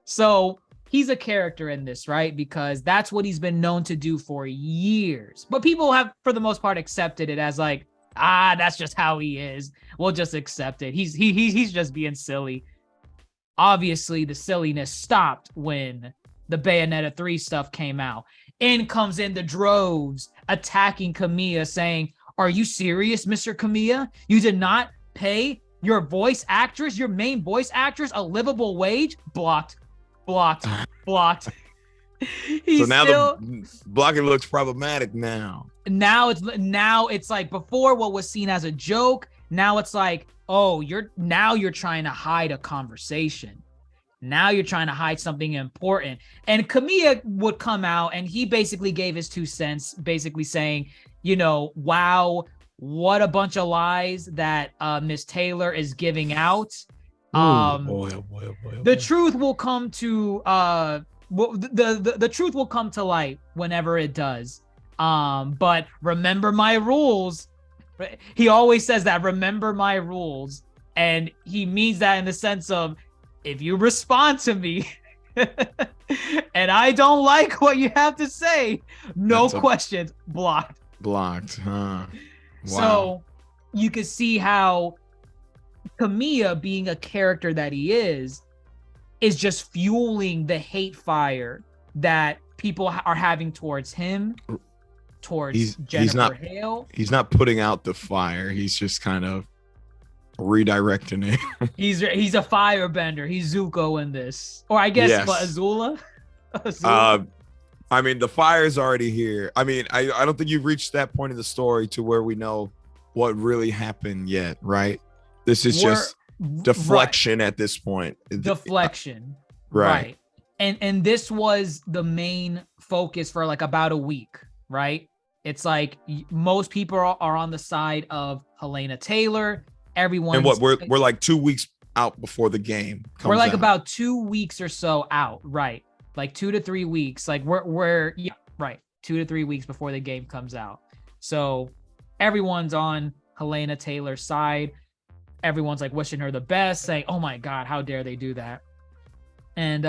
So he's a character in this, right? Because that's what he's been known to do for years. But people have, for the most part, accepted it as like, that's just how he is. We'll just accept it. He's just being silly. Obviously, the silliness stopped when the Bayonetta 3 stuff came out. In comes in the droves attacking Kamiya, saying, are you serious, Mr. Kamiya? You did not pay your voice actress, your main voice actress, a livable wage? Blocked. So now the blocking looks problematic now. Now it's like, before what was seen as a joke, now it's like, oh, you're trying to hide a conversation. Now you're trying to hide something important. And Kamiya would come out and he basically gave his 2 cents, basically saying, wow, what a bunch of lies that Miss Taylor is giving out. Boy. The truth will come to the truth will come to light whenever it does. But remember my rules. He always says that, remember my rules. And he means that in the sense of, if you respond to me and I don't like what you have to say, no questions, blocked, huh? Wow. So you can see how Kamiya, being a character that he is just fueling the hate that people are having towards him, towards Jennifer Hale. He's not putting out the fire. He's just kind of redirecting it. He's a firebender. He's Zuko in this, or I guess, yes. But Azula. I mean, the fire's already here. I mean, I don't think you've reached that point in the story to where we know what really happened yet, right? This is We're- just deflection at this point. Deflection. Right. And this was the main focus for like about a week, right? It's like most people are on the side of Helena Taylor. Everyone. And what we're like 2 weeks out before the game comes We're like out. about 2 weeks or so out, right? Like 2 to 3 weeks. Like we're yeah, right. 2 to 3 weeks before the game comes out. So everyone's on Helena Taylor's side. Everyone's like wishing her the best, saying, "Oh my God, how dare they do that?" And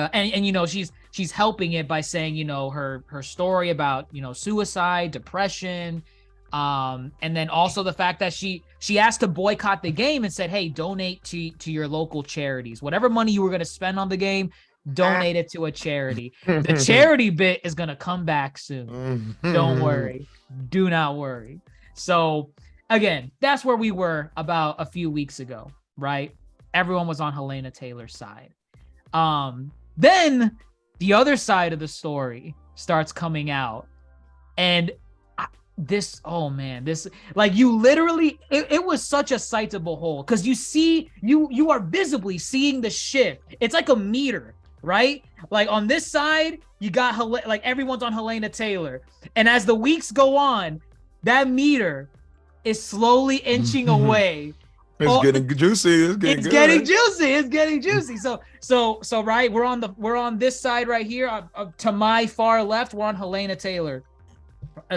you know, she's helping it by saying, you know, her story about, you know, suicide, depression, and then also the fact that she asked to boycott the game and said, "Hey, donate to your local charities. Whatever money you were going to spend on the game, donate it to a charity." The charity bit is going to come back soon. Don't worry. Do not worry. So again, that's where we were about a few weeks ago, right? Everyone was on Helena Taylor's side. Then the other side of the story starts coming out, and this like you literally it was such a sight to behold, because you see you are visibly seeing the shift. It's like a meter, right? Like on this side you got like everyone's on Helena Taylor, and as the weeks go on, that meter is slowly inching away. It's getting juicy. It's getting juicy. So right, we're on this side right here. To my far left, we're on Helena Taylor.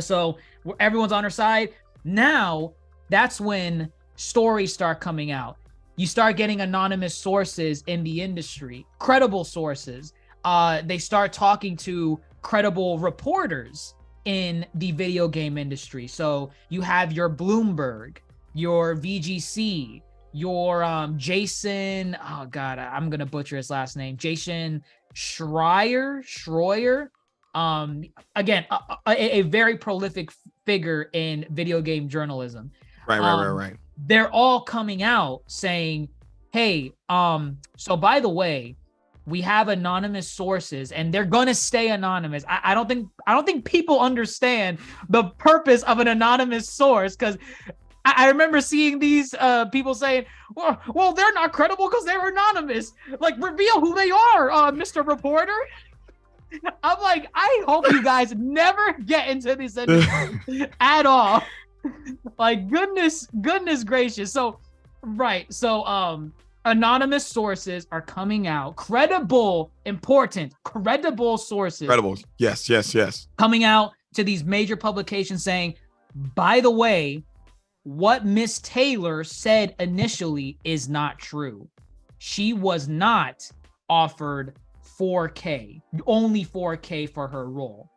So everyone's on her side. Now that's when stories start coming out. You start getting anonymous sources in the industry, credible sources. They start talking to credible reporters in the video game industry. So you have your Bloomberg, your VGC, your Jason, oh God, I'm gonna butcher his last name, Jason Schreier. Again, a very prolific figure in video game journalism. Right. They're all coming out saying, "Hey, so by the way, we have anonymous sources, and they're gonna stay anonymous." I don't think people understand the purpose of an anonymous source, because I remember seeing these people saying, well, they're not credible because they're anonymous. Like, reveal who they are, Mr. Reporter. I'm like, I hope you guys never get into this industry at all. Like, goodness gracious. So, right. So, anonymous sources are coming out. Credible sources. Credible. Yes. Coming out to these major publications saying, by the way, what Miss Taylor said initially is not true. She was not offered 4K, only 4K for her role.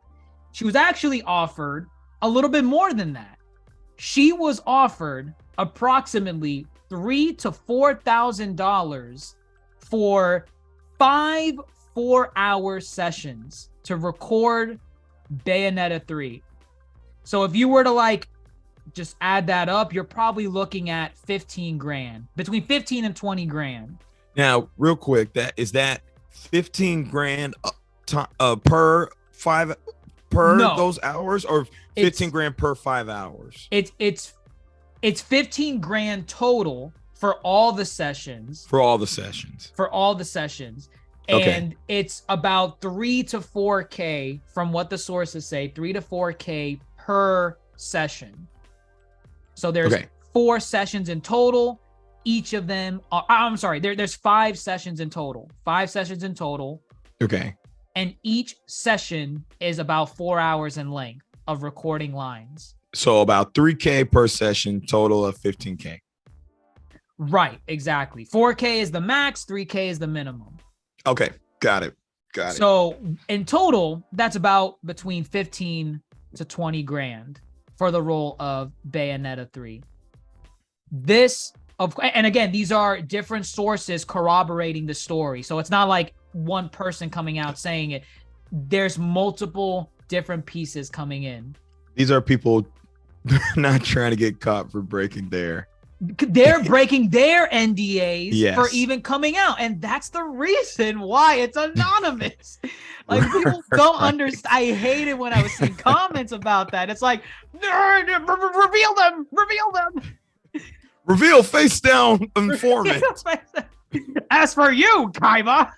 She was actually offered a little bit more than that. She was offered approximately $3,000 to $4,000 for 5 4-hour sessions to record Bayonetta 3. So if you were to like just add that up, you're probably looking at 15 grand, between 15 and 20 grand. Now, real quick, that 15 grand per those hours, or 15 grand per 5 hours? It's 15 grand total for all the sessions. Okay. And it's about 3 to 4K from what the sources say, 3 to 4K per session. So there's 4 sessions in total. Each of them, there's 5 sessions in total. 5 sessions in total. Okay. And each session is about 4 hours in length of recording lines. So about 3K per session, total of 15K. Right, exactly. 4K is the max, 3K is the minimum. Okay, got it. So in total, that's about between 15 to 20 grand for the role of Bayonetta 3. And again, these are different sources corroborating the story. So it's not like one person coming out saying it. There's multiple different pieces coming in. These are people not trying to get caught for breaking they're breaking their NDAs yes. for even coming out. And that's the reason why it's anonymous. Like, people don't understand. I hate it when I was seeing comments about that. It's like, reveal them. Reveal face down informant. As for you, Kaiba.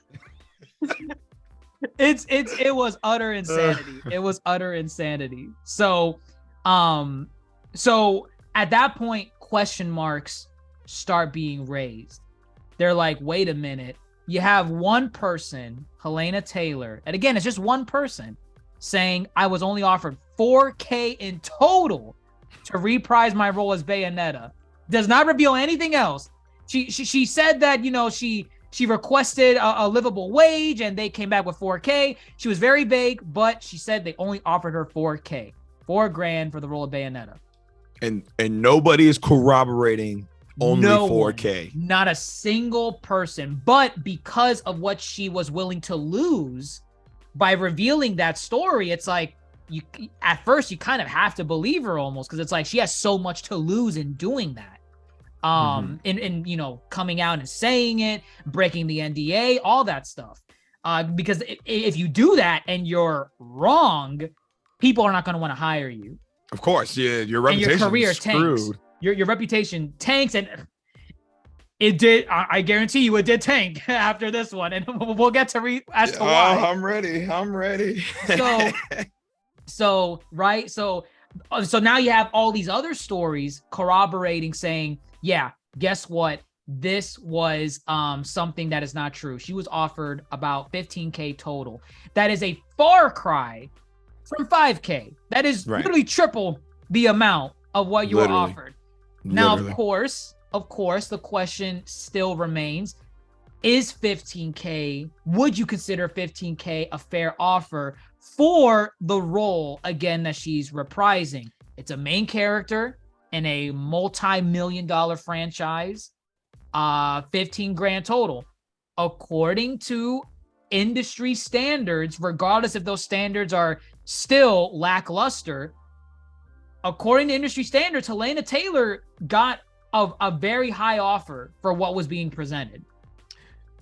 It was utter insanity. It was utter insanity. So at that point, question marks start being raised. They're like, wait a minute. You have one person, Helena Taylor, and again, it's just one person saying I was only offered $4,000 in total to reprise my role as Bayonetta. Does not reveal anything else. She said that, you know, she requested a livable wage and they came back with $4,000. She was very vague, but she said they only offered her $4,000, $4,000 for the role of Bayonetta. And nobody is corroborating only $4,000. Not a single person. But because of what she was willing to lose by revealing that story, it's like you at first you kind of have to believe her almost, because it's like she has so much to lose in doing that. In you know, coming out and saying it, breaking the NDA, all that stuff. Because if you do that and you're wrong, people are not going to want to hire you. Of course, yeah, your reputation and your career is screwed. tanks. Your reputation tanks, and it did. I guarantee you, it did tank after this one, and we'll get to as to why. I'm ready. So now you have all these other stories corroborating, saying, yeah, guess what? This was something that is not true. She was offered about $15,000 total. That is a far cry from $5,000. That is literally triple the amount of what you were offered. Now, of course, the question still remains: is $15,000? Would you consider $15,000 a fair offer for the role again that she's reprising? It's a main character in a multi-million-dollar franchise. $15,000 total, according to industry standards, regardless if those standards are still lackluster. According to industry standards, Helena Taylor got a very high offer for what was being presented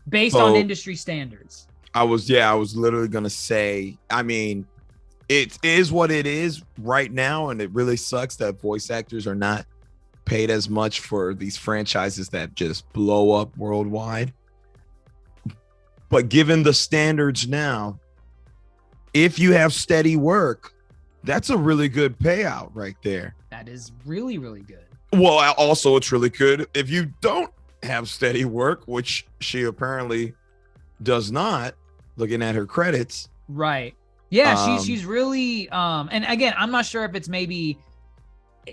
based on industry standards. I was literally gonna say, I mean, it is what it is right now, and it really sucks that voice actors are not paid as much for these franchises that just blow up worldwide. But given the standards now, if you have steady work, that's a really good payout right there. That is really, really good. Well, also it's really good if you don't have steady work, which she apparently does not, looking at her credits. Right. Yeah, she's really and again, I'm not sure if it's maybe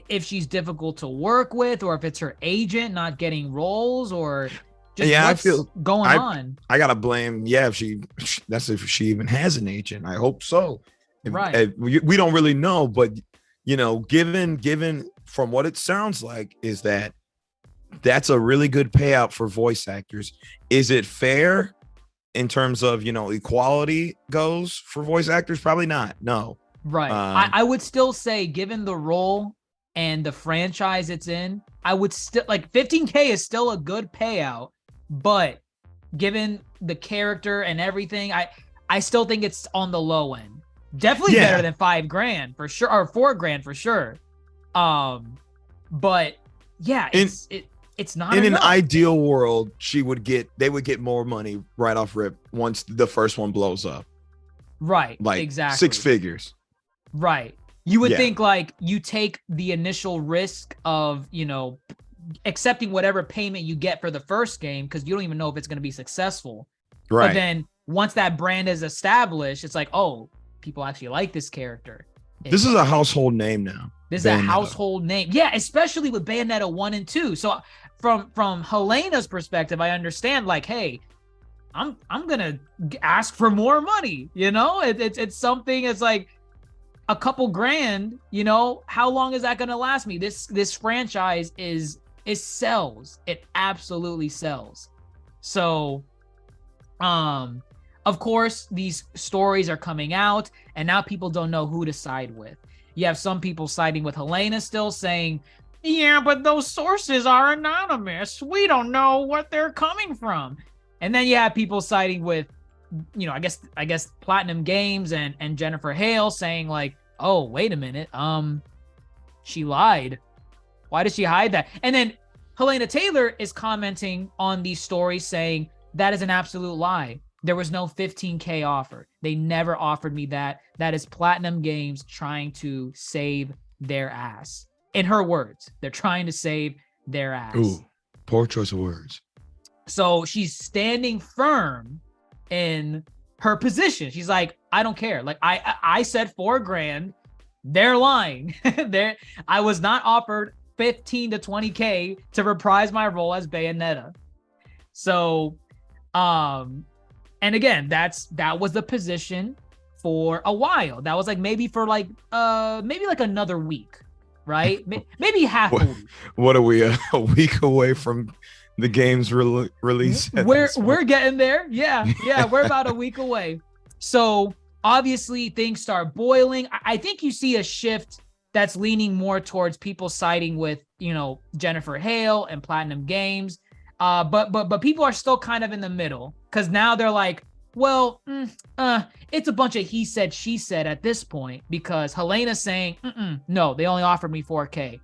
if she's difficult to work with, or if it's her agent not getting roles, or just what's I feel going on. I gotta blame, if she even has an agent. I hope so. Right. We don't really know, but you know, given from what it sounds like, is that's a really good payout for voice actors. Is it fair in terms of, you know, equality goes for voice actors? Probably not. No. Right. I would still say, given the role and the franchise it's in, I would still like $15,000 is still a good payout, but given the character and everything, I still think it's on the low end. Definitely better than $5,000 for sure, or $4,000 for sure. But yeah, it's not in enough. an ideal world. They would get more money right off rip once the first one blows up. Right. Like exactly 6 figures. Right. You would think like you take the initial risk of, you know, accepting whatever payment you get for the first game, because you don't even know if it's going to be successful. Right. But then once that brand is established, it's like, oh, people actually like this character. This is a household name now. This is a household name. Yeah, especially with Bayonetta 1 and 2. So from Helena's perspective, I understand, like, hey, I'm gonna ask for more money. You know, it's something. It's like a couple grand. You know, how long is that gonna last me? This franchise it sells. It absolutely sells. So, of course, these stories are coming out, and now people don't know who to side with. You have some people siding with Helena still, saying, yeah, but those sources are anonymous. We don't know what they're coming from. And then you have people siding with, you know, I guess Platinum Games and Jennifer Hale, saying like, oh, wait a minute. She lied. Why did she hide that? And then Helena Taylor is commenting on these stories saying that is an absolute lie. There was no 15K offer. They never offered me that. That is Platinum Games trying to save their ass. In her words, they're trying to save their ass. Ooh, poor choice of words. So she's standing firm in her position. She's like, I don't care. Like I said $4,000. They're lying. I was not offered 15 to 20K to reprise my role as Bayonetta. So, and again, that was the position for a while. That was like maybe like another week, right? Maybe half a week. What are we, a week away from the game's release? We're getting there. Yeah, we're about a week away. So obviously things start boiling. I think you see a shift that's leaning more towards people siding with, Jennifer Hale and Platinum Games. But people are still kind of in the middle, because now they're like, well, it's a bunch of he said, she said at this point, because Helena's saying, no, they only offered me 4K.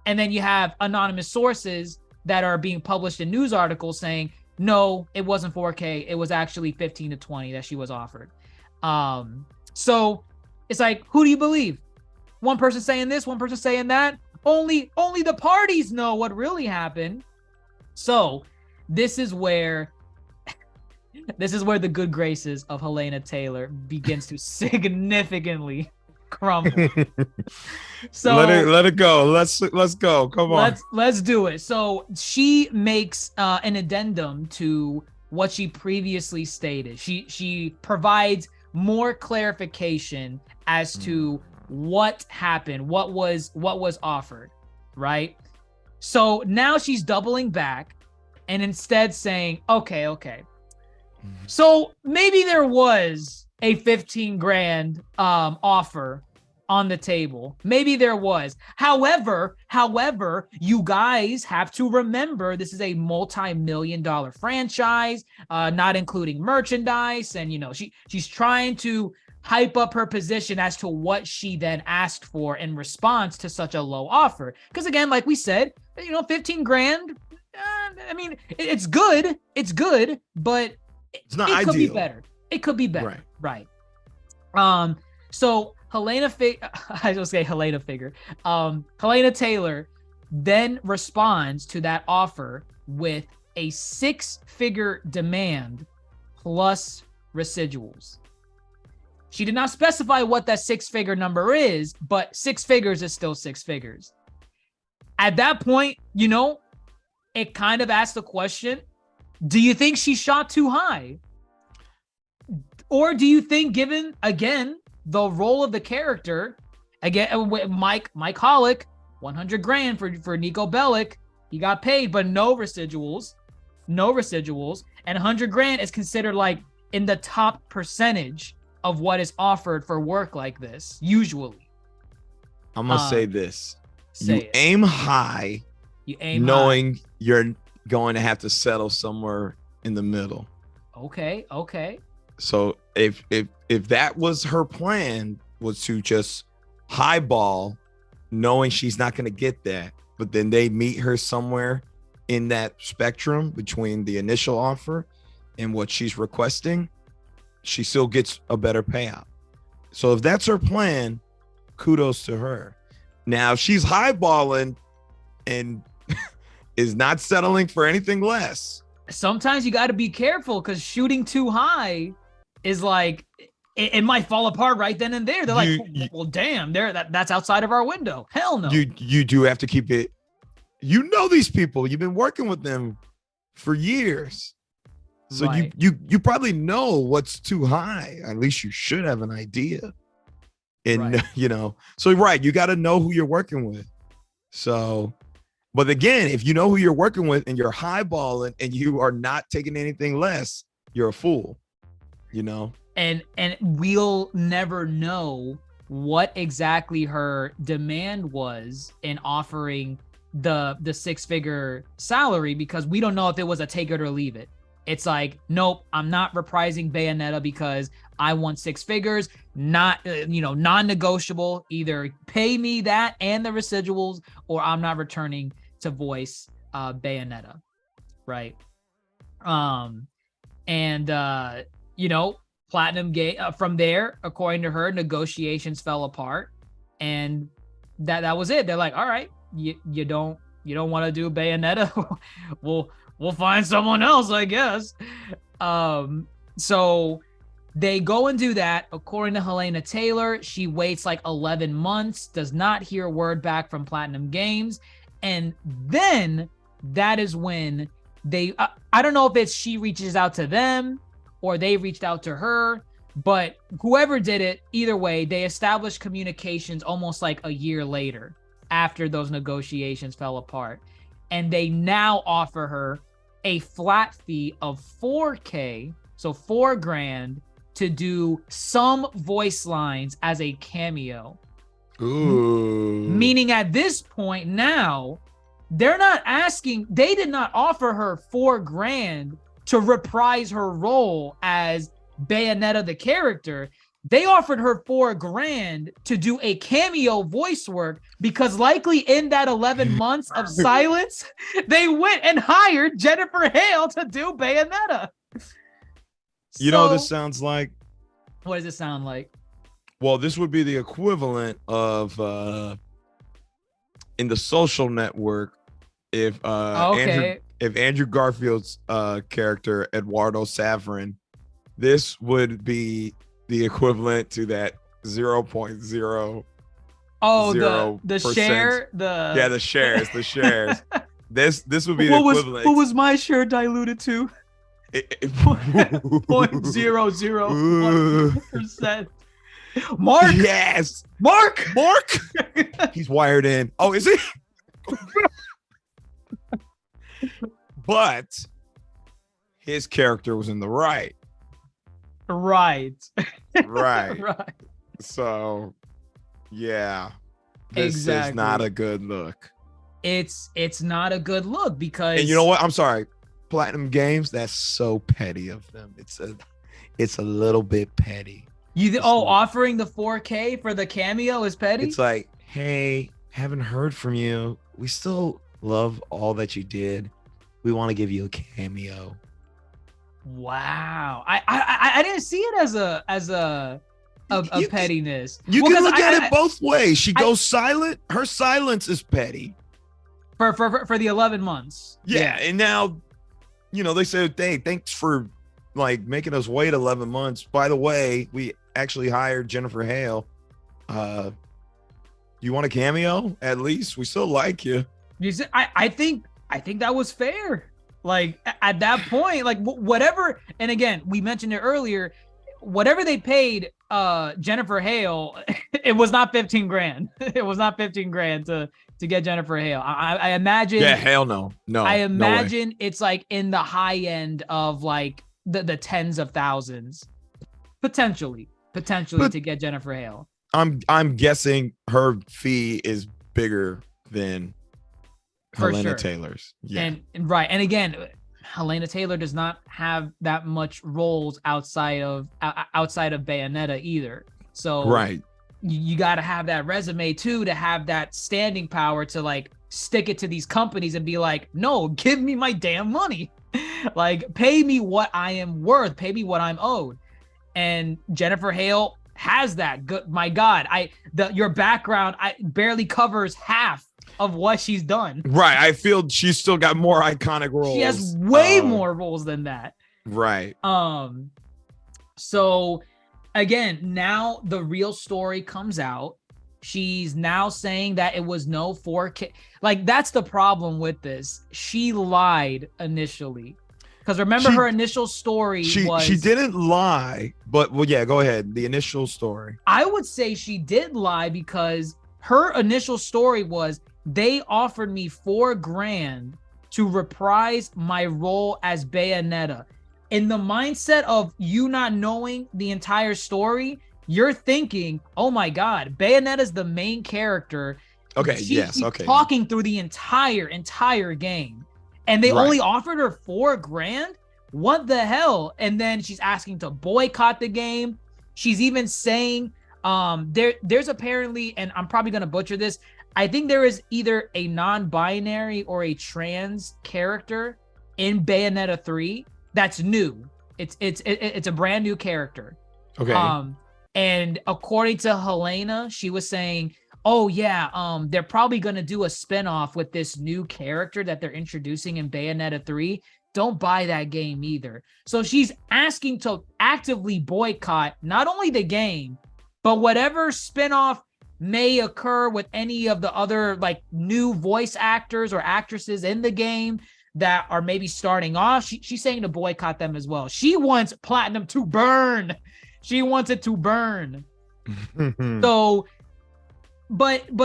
And then you have anonymous sources that are being published in news articles saying, no, it wasn't 4K. It was actually 15 to 20 that she was offered. So it's like, who do you believe? One person saying this, one person saying that. Only the parties know what really happened. So this is where the good graces of Helena Taylor begins to significantly crumble. So let it go. Let's go. Come on. Let's do it. So she makes an addendum to what she previously stated. She provides more clarification as to what happened, what was offered, right? So now she's doubling back and instead saying, okay. So maybe there was a 15 grand offer on the table. Maybe there was. However, you guys have to remember this is a multi-million-dollar franchise, not including merchandise. And, she's trying to hype up her position as to what she then asked for in response to such a low offer. Because again, like we said, 15 grand, I mean, it's good, but it's not it ideal. Could be better. It could be better. Right. So Helena Taylor then responds to that offer with a 6-figure demand plus residuals. She did not specify what that 6-figure number is, but 6 figures is still 6 figures. At that point, it kind of asks the question, do you think she shot too high? Or do you think, given, again, the role of the character, again, Mike Hollick, 100 grand for Nico Bellic, he got paid, but no residuals, and 100 grand is considered like in the top percentage of what is offered for work like this, usually. I'm gonna say this. You aim high, knowing you're going to have to settle somewhere in the middle. Okay. So if that was her plan, was to just highball, knowing she's not going to get that, but then they meet her somewhere in that spectrum between the initial offer and what she's requesting, she still gets a better payout. So if that's her plan, kudos to her. Now, if she's highballing and is not settling for anything less, sometimes you got to be careful, because shooting too high is like it might fall apart right then and there. They're well, damn, that's outside of our window. Hell no. You do have to keep it. These people. You've been working with them for years, so right. you probably know what's too high. At least you should have an idea. And right. So right, you got to know who you're working with. So, but again, if you know who you're working with and you're highballing and you are not taking anything less, you're a fool. And we'll never know what exactly her demand was in offering the 6-figure salary, because we don't know if it was a take it or leave it. It's like, nope, I'm not reprising Bayonetta because I want 6 figures, not, non-negotiable. Either pay me that and the residuals, or I'm not returning to voice Bayonetta, right? And you know, Platinum Game from there, according to her, negotiations fell apart, and that was it. They're like, all right, you don't want to do Bayonetta, we'll find someone else, I guess. So they go and do that. According to Helena Taylor, she waits like 11 months, does not hear word back from Platinum Games, and then that is when they I don't know if it's she reaches out to them or they reached out to her, but whoever did it, either way, they established communications almost like a year later after those negotiations fell apart. And they now offer her a flat fee of $4K, so $4,000, to do some voice lines as a cameo. Ooh. Meaning at this point now, they're not asking, they did not offer her $4,000 to reprise her role as Bayonetta the character. They offered her $4,000 to do a cameo voice work, because likely in that 11 months of silence, they went and hired Jennifer Hale to do Bayonetta. You know what this sounds like? What does it sound like? Well, this would be the equivalent of in The Social Network, if Andrew Garfield's character Eduardo Saverin, this would be the equivalent to that 0.0. Oh, the share, the shares. This would be the equivalent. What was my share diluted to? 0.001%. Mark. Yes. Mark. He's wired in. Oh, is he? But his character was in the right. Right. So, yeah. This exactly. is not a good look. It's not a good look, because, and you know what? I'm sorry. Platinum Games, that's so petty of them. It's a little bit petty. Offering the 4K for the cameo is petty? It's like, hey, haven't heard from you. We still love all that you did. We want to give you a cameo. Wow. I didn't see it as a pettiness. You can look at it both ways. She goes silent. Her silence is petty. For the 11 months. Yeah. And now, you know, they say, hey, thanks for like making us wait 11 months. By the way, we actually hired Jennifer Hale. You want a cameo? At least we still like you. You see, I think that was fair. Like at that point, like whatever. And again, we mentioned it earlier. Whatever they paid Jennifer Hale, it was not $15,000. It was not $15,000 to get Jennifer Hale. I imagine. Yeah, hell no. I imagine it's like in the high end of like the tens of thousands, potentially to get Jennifer Hale. I'm guessing her fee is bigger than Helena Taylor's. Yeah. And right. And again, Helena Taylor does not have that much roles outside of Bayonetta either. So right. You got to have that resume too, to have that standing power to like stick it to these companies and be like, no, give me my damn money. Like, pay me what I am worth, pay me what I'm owed. And Jennifer Hale has that. Good, my God, your background barely covers half of what she's done. Right, I feel she's still got more iconic roles. She has way more roles than that. Right. So again, now the real story comes out. She's now saying that it was no 4K. Like, that's the problem with this. She lied initially. Because remember, her initial story was... She didn't lie, but, well, yeah, go ahead. The initial story. I would say she did lie, because her initial story was, they offered me $4,000 to reprise my role as Bayonetta. In the mindset of you not knowing the entire story, you're thinking, oh my God, Bayonetta's the main character. Okay, She's talking through the entire game. And they only offered her $4,000? What the hell? And then she's asking to boycott the game. She's even saying There's apparently, and I'm probably gonna butcher this, I think there is either a non-binary or a trans character in Bayonetta 3 that's new. It's a brand new character. Okay. And according to Helena, she was saying, oh yeah, they're probably gonna do a spinoff with this new character that they're introducing in Bayonetta 3. Don't buy that game either. So she's asking to actively boycott not only the game, but whatever spinoff may occur with any of the other like new voice actors or actresses in the game that are maybe starting off. She's saying to boycott them as well. She wants Platinum to burn. She wants it to burn. So,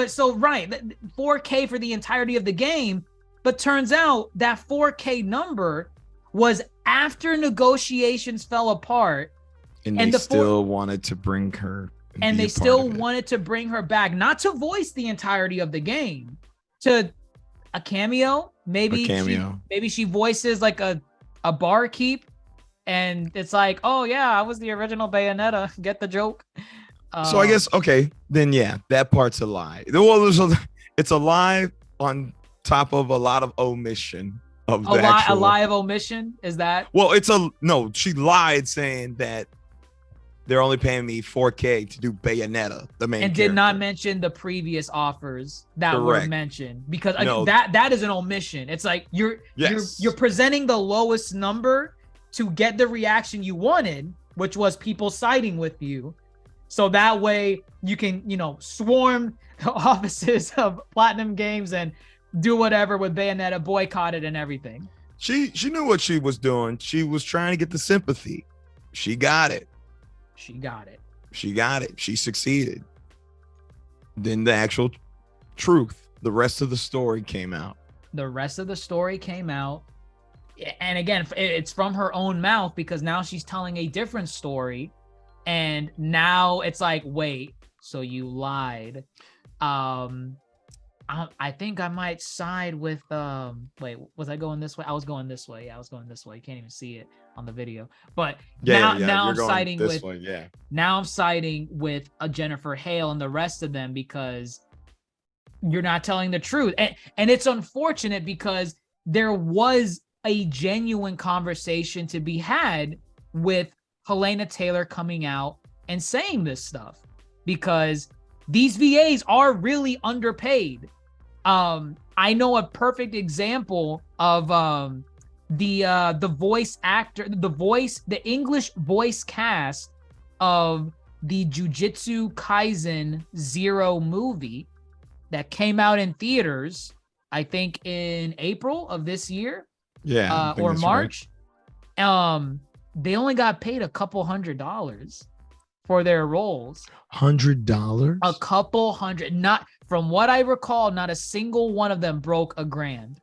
so right, 4K for the entirety of the game. But turns out that 4K number was after negotiations fell apart. And they still wanted to bring her. And they still wanted to bring her back, not to voice the entirety of the game, to a cameo. Maybe she voices like a barkeep. And it's like, oh yeah, I was the original Bayonetta. Get the joke? So I guess, okay, then yeah, that part's a lie. Well, it's a lie on top of a lot of omission of the a lie of omission. Is that? Well, she lied saying that they're only paying me 4K to do Bayonetta, the main and character. Did not mention the previous offers that were mentioned, because that is an omission. It's like you're presenting the lowest number to get the reaction you wanted, which was people siding with you. So that way you can, swarm the offices of Platinum Games and do whatever with Bayonetta, boycott it and everything. She knew what she was doing. She was trying to get the sympathy. She got it. She succeeded. Then the actual truth, the rest of the story came out. And again, it's from her own mouth, because now she's telling a different story. And now it's like, wait, so you lied. I think I might side with wait, was I going this way? I was going this way. Yeah, I was going this way. You can't even see it on the video. But now I'm siding with now I'm siding with a Jennifer Hale and the rest of them, because you're not telling the truth. And it's unfortunate, because there was a genuine conversation to be had with Helena Taylor coming out and saying this stuff, because these VAs are really underpaid. I know a perfect example of the voice actor, the English voice cast of the Jujutsu Kaisen 0 movie that came out in theaters, I think in April of this year. Yeah. Or March. Right. They only got paid a couple $100 for their roles. $100? A couple hundred. Not, from what I recall, not a single one of them broke $1,000.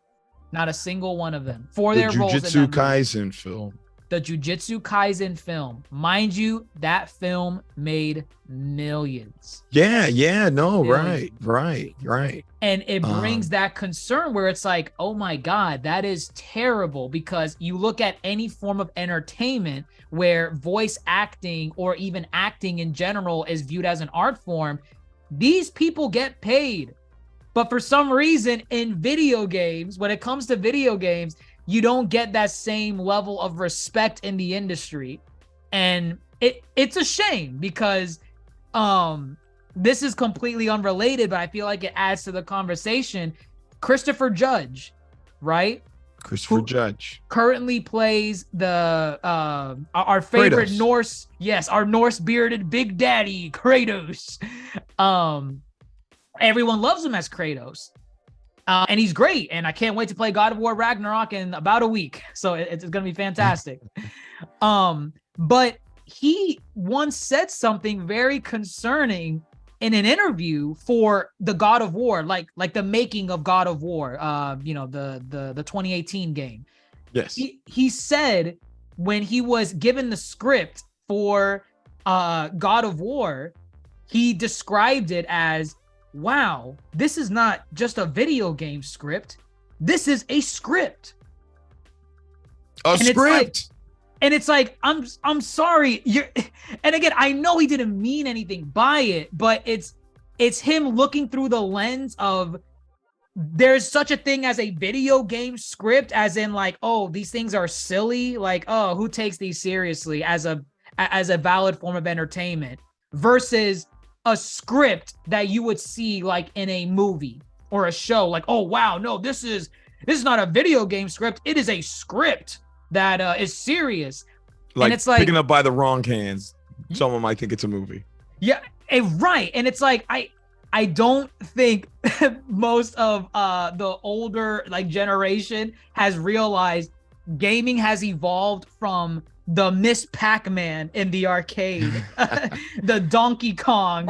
Not a single one of them for their roles. Jujutsu Kaisen film. The Jujutsu Kaisen film. Mind you, that film made millions. Yeah, no, millions. Right. And it brings that concern where it's like, oh my God, that is terrible, because you look at any form of entertainment where voice acting or even acting in general is viewed as an art form, these people get paid. But for some reason in video games, when it comes to video games, you don't get that same level of respect in the industry. And it's a shame, because this is completely unrelated, but I feel like it adds to the conversation. Christopher Judge, right? Christopher Judge currently plays the our favorite Kratos. Our Norse bearded Big Daddy Kratos. Everyone loves him as Kratos. And he's great, and I can't wait to play God of War Ragnarok in about a week. So it's going to be fantastic. But he once said something very concerning in an interview for the God of War, like the making of God of War, the 2018 game. Yes. He said when he was given the script for God of War, he described it as, wow, this is not just a video game script. This is a script. A script. And it's like, I'm sorry. And again, I know he didn't mean anything by it, but it's him looking through the lens of there's such a thing as a video game script, as in like, oh, these things are silly. Like, oh, who takes these seriously as a valid form of entertainment versus a script that you would see like in a movie or a show. Like, oh, wow, no, this is not a video game script. It is a script that is serious. Like, and it's like picking up by the wrong hands. Someone might think it's a movie. Yeah, right. And it's like I don't think most of the older like generation has realized gaming has evolved from the Miss Pac-Man in the arcade, the Donkey Kong.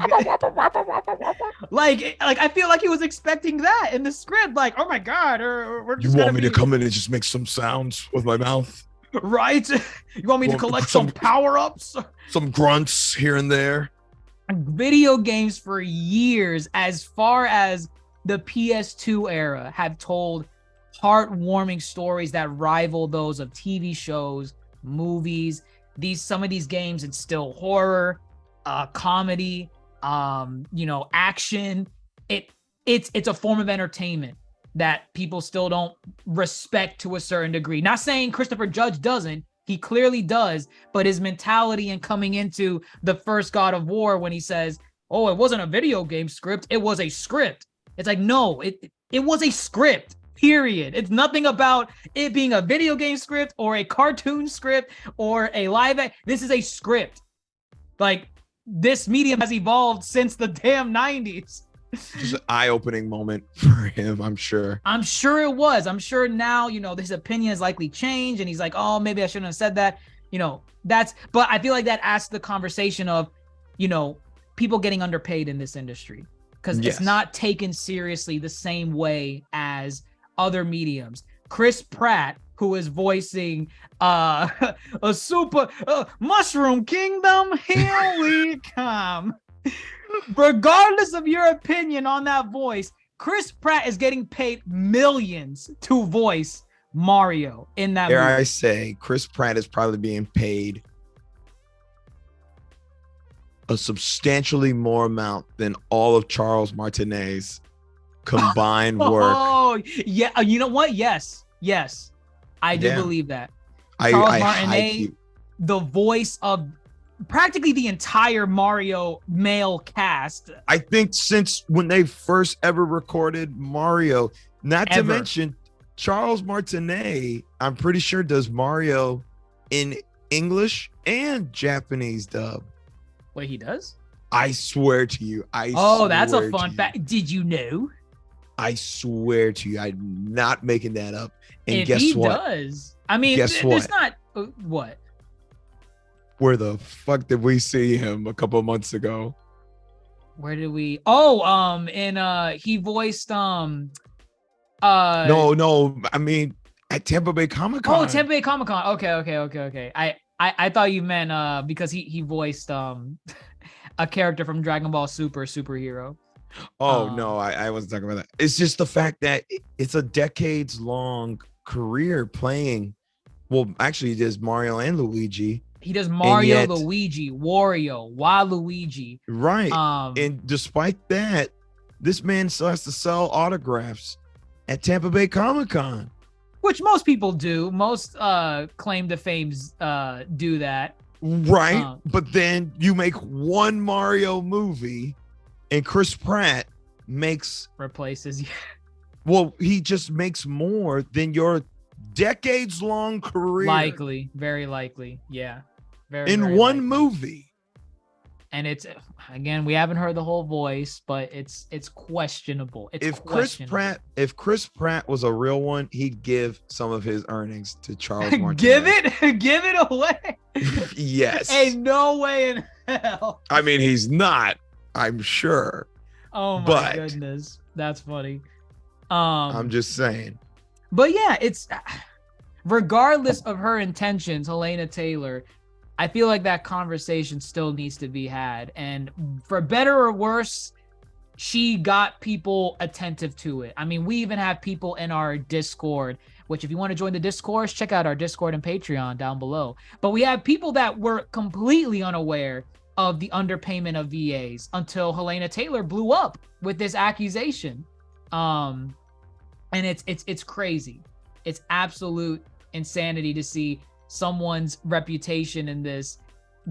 like I feel like he was expecting that in the script. Like, oh my God, we're just you want me to come in and just make some sounds with my mouth? Right? You want me to collect some power-ups? Some grunts here and there. Video games for years, as far as the PS2 era, have told heartwarming stories that rival those of TV shows, movies. Some of these games instill horror, comedy, action. It's a form of entertainment that people still don't respect to a certain degree. Not saying Christopher Judge doesn't. He clearly does, but his mentality in coming into the first God of War when he says, oh, it wasn't a video game script, it was a script. It's like, no, it was a script, period. It's nothing about it being a video game script or a cartoon script or a live act. This is a script. Like, this medium has evolved since the damn 90s. Just an eye-opening moment for him, I'm sure. I'm sure it was. I'm sure now, his opinion has likely changed and he's like, oh, maybe I shouldn't have said that. But I feel like that asks the conversation of, people getting underpaid in this industry because it's not taken seriously the same way as other mediums. Chris Pratt, who is voicing a super Mushroom Kingdom, here we come. Regardless of your opinion on that voice, Chris Pratt is getting paid millions to voice Mario in that movie. I say, Chris Pratt is probably being paid a substantially more amount than all of Charles Martinet's combined work. Oh, yeah. You know what? Yes. I do believe that. Charles Martinet, the voice of practically the entire Mario male cast. I think since when they first ever recorded Mario, not to mention Charles Martinet, I'm pretty sure does Mario in English and Japanese dub. Wait, he does? I swear to you. That's a fun fact. Did you know? I swear to you, I'm not making that up. And if guess what? He does. I mean, guess what? It's not what? Where the fuck did we see him a couple months ago? Where did we? He voiced No, I mean at Tampa Bay Comic-Con. Oh, Tampa Bay Comic-Con. Okay. I thought you meant because he voiced a character from Dragon Ball Super superhero. Oh no, I wasn't talking about that. It's just the fact that it's a decades long career playing. Well, actually, he does Mario and Luigi. He does Mario, Luigi, Wario, Waluigi. Right. And despite that, this man still has to sell autographs at Tampa Bay Comic-Con. Which most people do. Most claim to fames do that. Right. But then you make one Mario movie and Chris Pratt replaces you. Well, he just makes more than your decades-long career. Likely. Very likely. Yeah. In one movie. And it's, again, we haven't heard the whole voice, but it's questionable. If Chris Pratt was a real one, he'd give some of his earnings to Charles Martinet. give it away. Yes. Ain't no way in hell. I mean, he's not, I'm sure. Oh my goodness. That's funny. I'm just saying. But yeah, it's regardless of her intentions, Helena Taylor, I feel like that conversation still needs to be had. And for better or worse, she got people attentive to it. I mean, we even have people in our Discord which if you want to join the discourse, check out our Discord and Patreon down below. But we have people that were completely unaware of the underpayment of VAs until Helena Taylor blew up with this accusation. And it's crazy. It's absolute insanity to see someone's reputation in this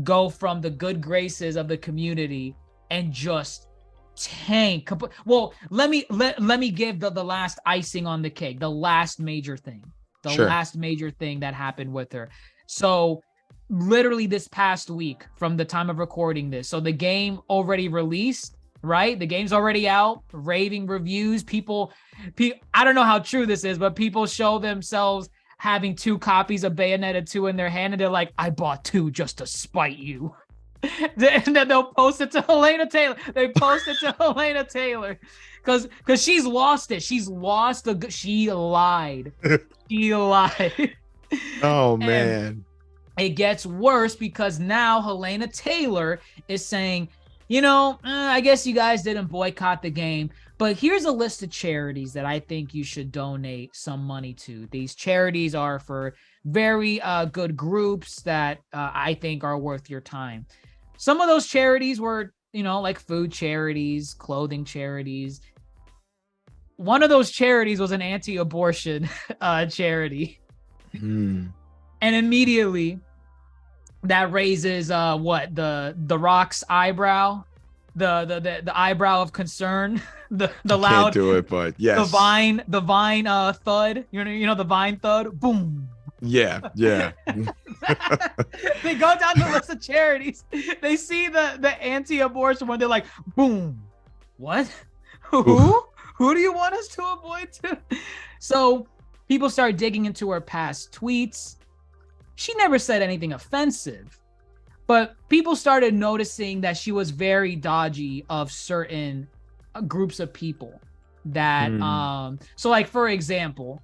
go from the good graces of the community and just tank. Well, let me give the last icing on the cake, the last major thing, last major thing that happened with her. So literally this past week from the time of recording this, so the game already released, right? The game's already out, raving reviews. People, I don't know how true this is, but people show themselves having 2 copies of Bayonetta 2 in their hand, and they're like, I bought 2 just to spite you. And then they'll post it to Helena Taylor. They post it to Helena Taylor because she's lost it. She's lost she lied. She lied. Oh, man. It gets worse because now Helena Taylor is saying, I guess you guys didn't boycott the game, but here's a list of charities that I think you should donate some money to. These charities are for very good groups that I think are worth your time. Some of those charities were, like food charities, clothing charities. One of those charities was an anti-abortion charity. And immediately that raises the Rock's eyebrow, the eyebrow of concern, the loud, can't do it, but yes, the vine thud, the vine thud, boom. Yeah. They go down the list of charities. They see the anti-abortion one. They're like, boom. What? Who do you want us to avoid to? So people start digging into her past tweets. She never said anything offensive, but people started noticing that she was very dodgy of certain groups of people that, so like, for example,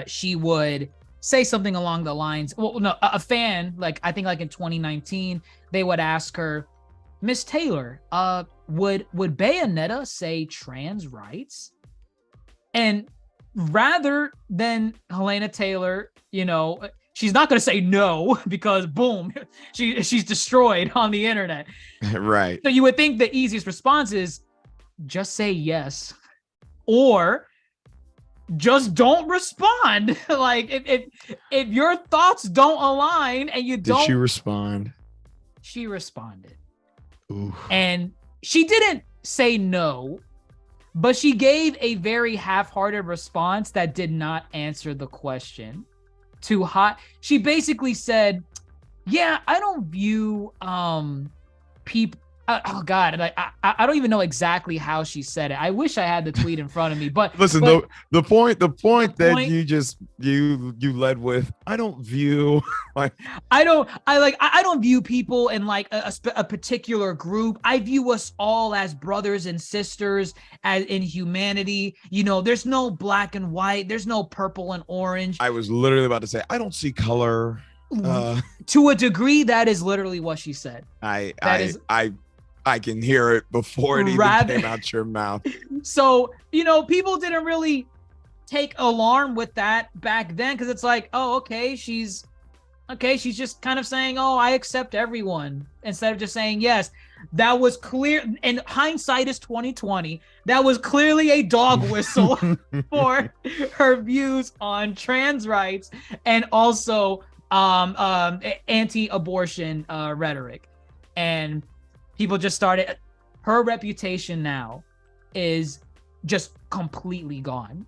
she would say something along the lines, a fan, like, I think like in 2019, they would ask her, Miss Taylor, would Bayonetta say trans rights? And rather than Helena Taylor, she's not going to say no because boom, she's destroyed on the internet. Right. So you would think the easiest response is just say yes, or just don't respond. Like if your thoughts don't align and you don't. Did she respond? She responded. Ooh. And she didn't say no, but she gave a very half-hearted response that did not answer the question. She basically said, yeah, I don't view people. Oh God, I don't even know exactly how she said it. I wish I had the tweet in front of me. But listen, the point that you led with, I don't view. I don't view people in like a particular group. I view us all as brothers and sisters, as in humanity. There's no black and white. There's no purple and orange. I was literally about to say, I don't see color. To a degree, that is literally what she said. I can hear it before it even came out your mouth. So, people didn't really take alarm with that back then because it's like, oh, okay, she's just kind of saying, oh, I accept everyone, instead of just saying yes. That was clear, and hindsight is 2020. That was clearly a dog whistle for her views on trans rights and also anti-abortion rhetoric. And people just started. Her reputation now is just completely gone.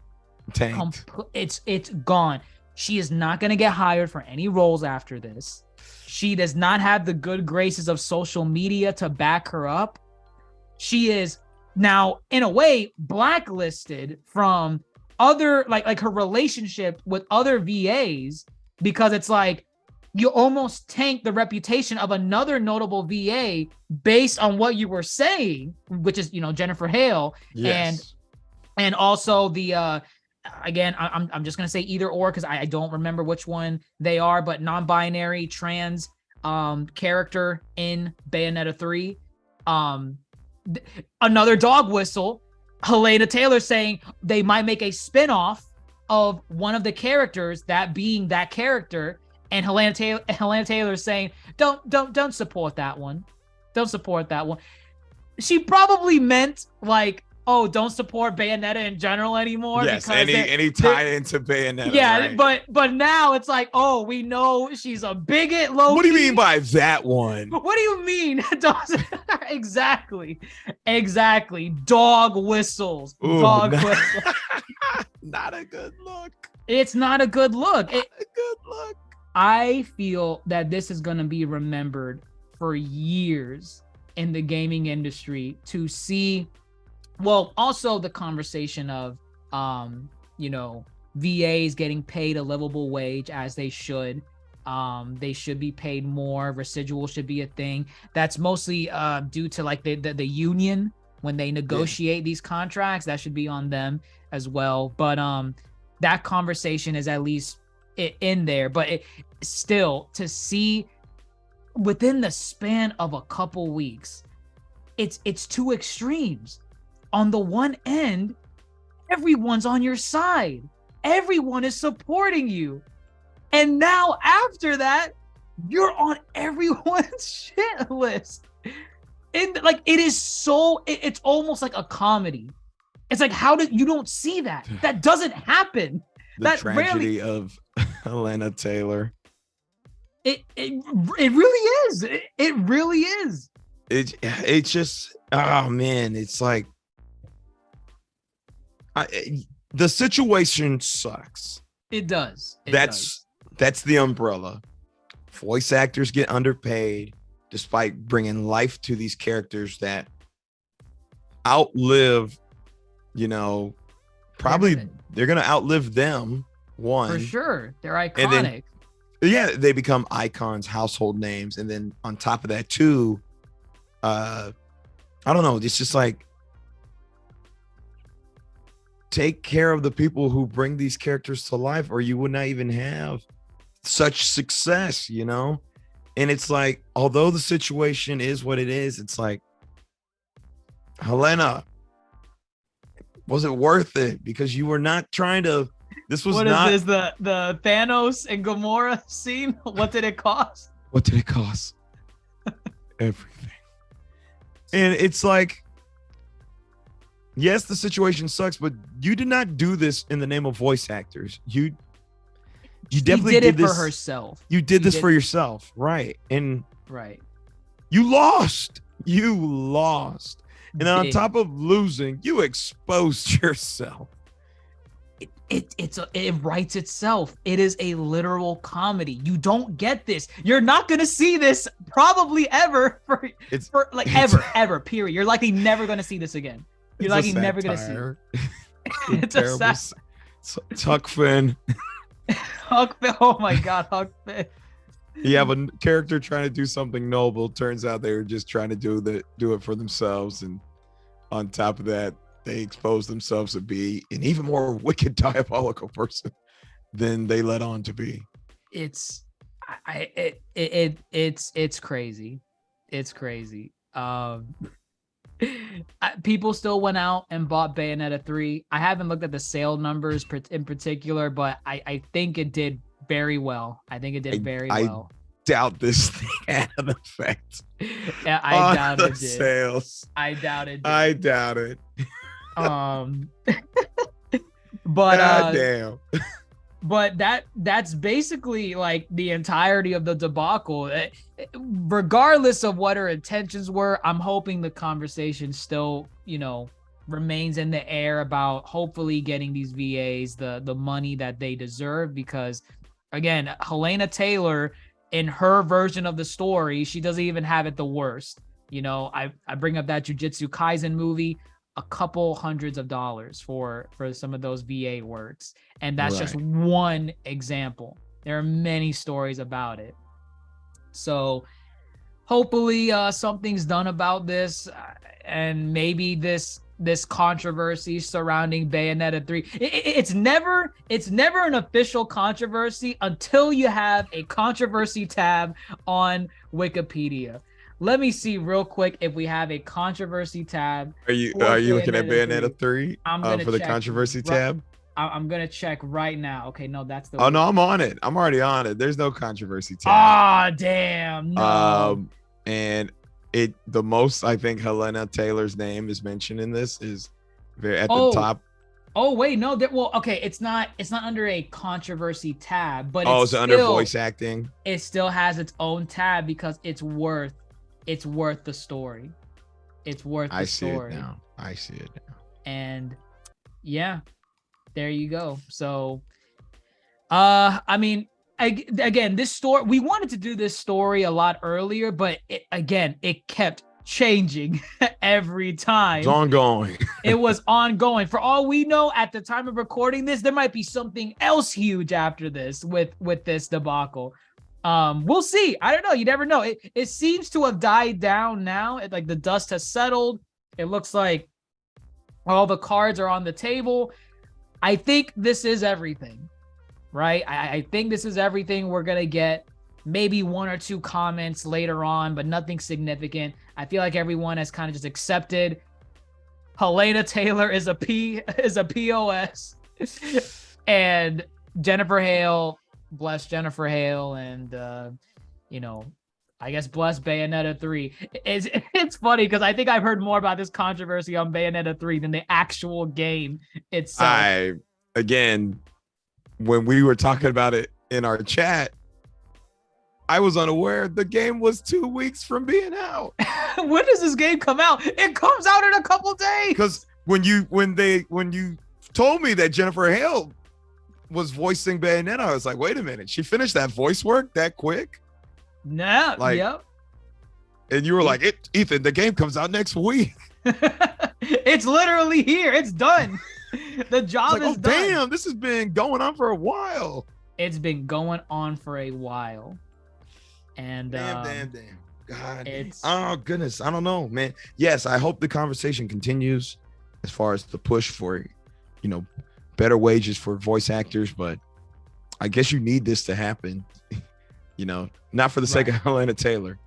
Tanked. It's gone. She is not going to get hired for any roles after this. She does not have the good graces of social media to back her up. She is now, in a way, blacklisted from other, like her relationship with other VAs, because it's like, you almost tanked the reputation of another notable VA based on what you were saying, which is, Jennifer Hale. Yes. And also the, again, I'm just going to say either or, because I don't remember which one they are, but non-binary trans character in Bayonetta 3. Another dog whistle, Helena Taylor saying they might make a spinoff of one of the characters that being that character, and Helena Taylor saying, don't support that one. Don't support that one. She probably meant like, oh, don't support Bayonetta in general anymore. Yes, because any tie into Bayonetta. Yeah, right? but now it's like, oh, we know she's a bigot. Low What do you mean by that one? What do you mean? Exactly. Dog whistles. Ooh, Whistles. Not a good look. It's not a good look. Not a good look. I feel that this is going to be remembered for years in the gaming industry to see, well, also the conversation of, VAs getting paid a livable wage as they should. They should be paid more. Residual should be a thing. That's mostly due to like the union when they negotiate these contracts. That should be on them as well. But that conversation is at least in there. But it still, to see within the span of a couple weeks, it's two extremes. On the one end, everyone's on your side. Everyone is supporting you. And now after that, you're on everyone's shit list. And like, it is so, it's almost like a comedy. It's like, how did you don't see that? That doesn't happen. The that tragedy of Helena Taylor. It really is. It really is. It's just, oh man, it's like, the situation sucks. It does. That's the umbrella. Voice actors get underpaid despite bringing life to these characters that outlive, probably they're going to outlive them. One. For sure. They're iconic. Then, they become icons, household names. And then on top of that too, I don't know. It's just like, take care of the people who bring these characters to life, or you would not even have such success, And it's like, although the situation is what it is, it's like, Helena, was it worth it? Because you were not trying to, this was not. What is this, the Thanos and Gamora scene? What did it cost? What did it cost? Everything. And it's like, yes, the situation sucks, but you did not do this in the name of voice actors. You definitely did it this for herself. You did this for yourself, right? And right, you lost. And then on top of losing, you exposed yourself. It writes itself. It is a literal comedy. You don't get this. You're not gonna see this probably ever ever. Period. You're likely never gonna see this again. You're likely never gonna see it. It's a sad. Huck Finn. Huck Finn. Oh my God, Huck Finn. You have a character trying to do something noble. Turns out they were just trying to do it for themselves, and on top of that, they expose themselves to be an even more wicked, diabolical person than they let on to be. It's crazy. It's crazy. People still went out and bought Bayonetta 3. I haven't looked at the sale numbers in particular, but I think it did very well. I doubt this thing had an effect. Yeah, I doubt it did. Sales. I doubt it did. I doubt it. But damn. But that's basically like the entirety of the debacle. Regardless of what her intentions were, I'm hoping the conversation still, remains in the air about hopefully getting these VAs the money that they deserve, because again, Helena Taylor, in her version of the story, she doesn't even have it the worst. I bring up that Jujutsu Kaisen movie, a couple hundreds of dollars for some of those VA works. And that's just one example. There are many stories about it. So hopefully something's done about this, and maybe this controversy surrounding Bayonetta 3. It's never an official controversy until you have a controversy tab on Wikipedia. Let me see real quick if we have a controversy tab. Are you looking at Bayonetta 3 I'm gonna for the check controversy tab? I'm gonna check right now. Okay, no, that's the. Oh no, I'm on it. I'm already on it. There's no controversy tab. Ah, damn. No. And the most I think Helena Taylor's name is mentioned in this is very at the top. Oh wait, no. Well, okay, it's not under a controversy tab, but it's under voice acting. It still has its own tab because it's worth the story. It's worth the story. I see it now. And yeah, there you go. So, I mean, again, this story, we wanted to do this story a lot earlier, but it kept changing every time. It's ongoing. It was ongoing. For all we know, at the time of recording this, there might be something else huge after this with this debacle. We'll see. I don't know. You never know. It seems to have died down now. Like the dust has settled. It looks like all the cards are on the table. I think this is everything, right? I think this is everything. We're going to get maybe one or two comments later on, but nothing significant. I feel like everyone has kind of just accepted Helena Taylor is a POS. And Jennifer Hale, bless Jennifer Hale, and I guess bless Bayonetta 3. It's funny because I think I've heard more about this controversy on Bayonetta 3 than the actual game itself. Again, when we were talking about it in our chat, I was unaware the game was 2 weeks from being out. When does this game come out? It comes out in a couple days. Because when you told me that Jennifer Hale was voicing Bayonetta, I was like, wait a minute, she finished that voice work that quick? Nah, yep. And you were like, Ethan, the game comes out next week. It's literally here. It's done. The job is done. Damn, this has been going on for a while. It's been going on for a while. And damn. God, oh goodness, I don't know, man. Yes, I hope the conversation continues as far as the push for, better wages for voice actors, but I guess you need this to happen. Not for the sake of Helena Taylor,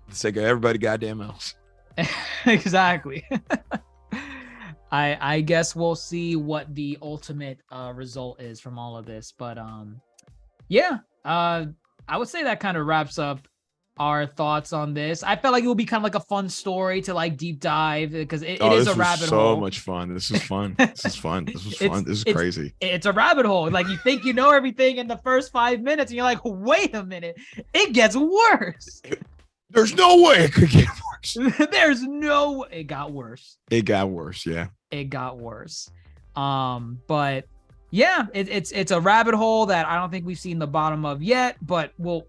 for the sake of everybody goddamn else. Exactly. I guess we'll see what the ultimate result is from all of this, but I would say that kind of wraps up our thoughts on this. I felt like it would be kind of like a fun story to like deep dive because it is a rabbit hole. So much fun. This is fun. This is fun. This was fun. This is crazy. It's a rabbit hole. Like you think you know everything in the first 5 minutes and you're like, wait a minute, it gets worse. There's no way it could get worse. It got worse. It got worse. Yeah. It got worse. But yeah, it's a rabbit hole that I don't think we've seen the bottom of yet, but we'll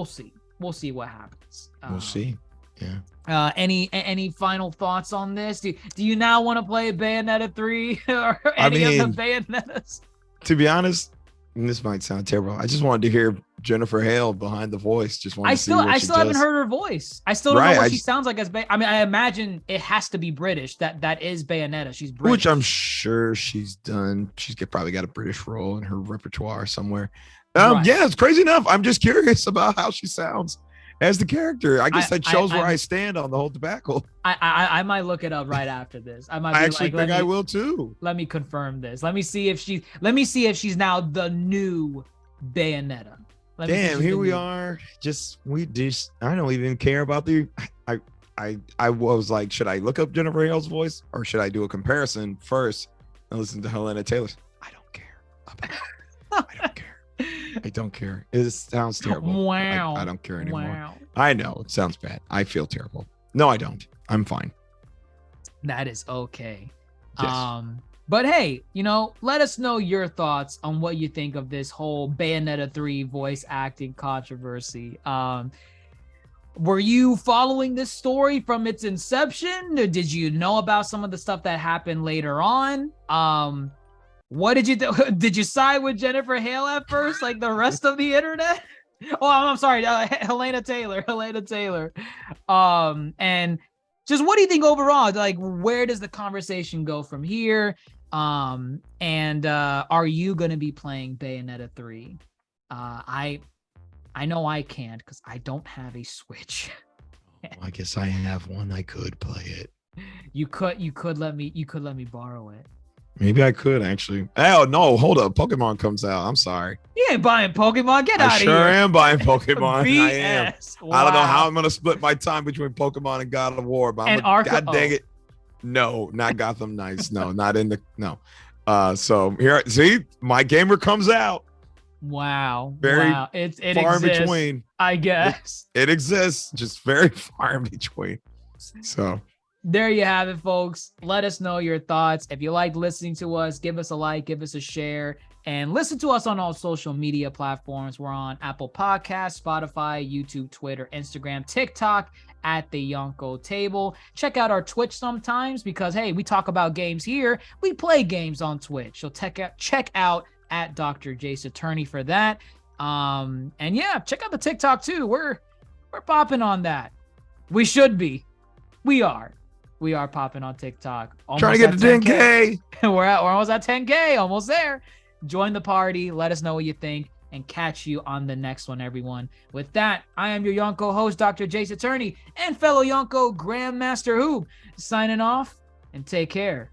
see. We'll see what happens. We'll see. Yeah. Any final thoughts on this? Do you now want to play Bayonetta 3 or any of the Bayonettas? To be honest, and this might sound terrible, I just wanted to hear Jennifer Hale behind the voice. I still haven't heard her voice. I still don't know what she sounds like as I imagine it has to be British. That is Bayonetta. She's British. Which I'm sure she's done. She's probably got a British role in her repertoire somewhere. Yeah, it's crazy enough. I'm just curious about how she sounds as the character. I guess that shows where I stand on the whole debacle. I might look it up right after this. I actually think I will too. Let me confirm this. Let me see if she's now the new Bayonetta. Damn, here we are. I don't even care about the. I was like, should I look up Jennifer Hale's voice or should I do a comparison first and listen to Helena Taylor's? I don't care. I don't care. I don't care. It sounds terrible. Wow. I don't care anymore. Wow. I know it sounds bad. I feel terrible. No, I don't. I'm fine. That is okay. Yes. But hey, let us know your thoughts on what you think of this whole Bayonetta 3 voice acting controversy. Were you following this story from its inception? Or did you know about some of the stuff that happened later on? What did you do? Did you side with Jennifer Hale at first, like the rest of the internet? Oh, I'm sorry, Helena Taylor. And just what do you think overall? Like, where does the conversation go from here? And are you going to be playing Bayonetta 3? I know I can't because I don't have a Switch. I guess I have one. I could play it. You could let me borrow it. Maybe I could actually. Oh no, hold up. Pokemon comes out. I'm sorry. You ain't buying Pokemon. Get out I of sure here. am buying Pokemon. BS. I am. I don't know how I'm gonna split my time between Pokemon and God of War, but I'm God dang it. No, not Gotham Knights. No, not in the no. So here, see, my gamer comes out. Wow. Very wow. It far exists, in between. I guess. It exists, just very far in between. So there you have it, folks. Let us know your thoughts. If you like listening to us, give us a like, give us a share, and listen to us on all social media platforms. We're on Apple Podcasts, Spotify, YouTube, Twitter, Instagram, TikTok at the Yonko Table. Check out our Twitch sometimes because, hey, we talk about games here. We play games on Twitch. So check out at DrJaceAttorney for that. And yeah, check out the TikTok too. We're popping on that. We should be. We are popping on TikTok. Almost trying to get to 10K. We're almost at 10K, almost there. Join the party. Let us know what you think and catch you on the next one, everyone. With that, I am your Yonko host, DrJaceAttorney, and fellow Yonko Grandmaster Hoop, signing off and take care.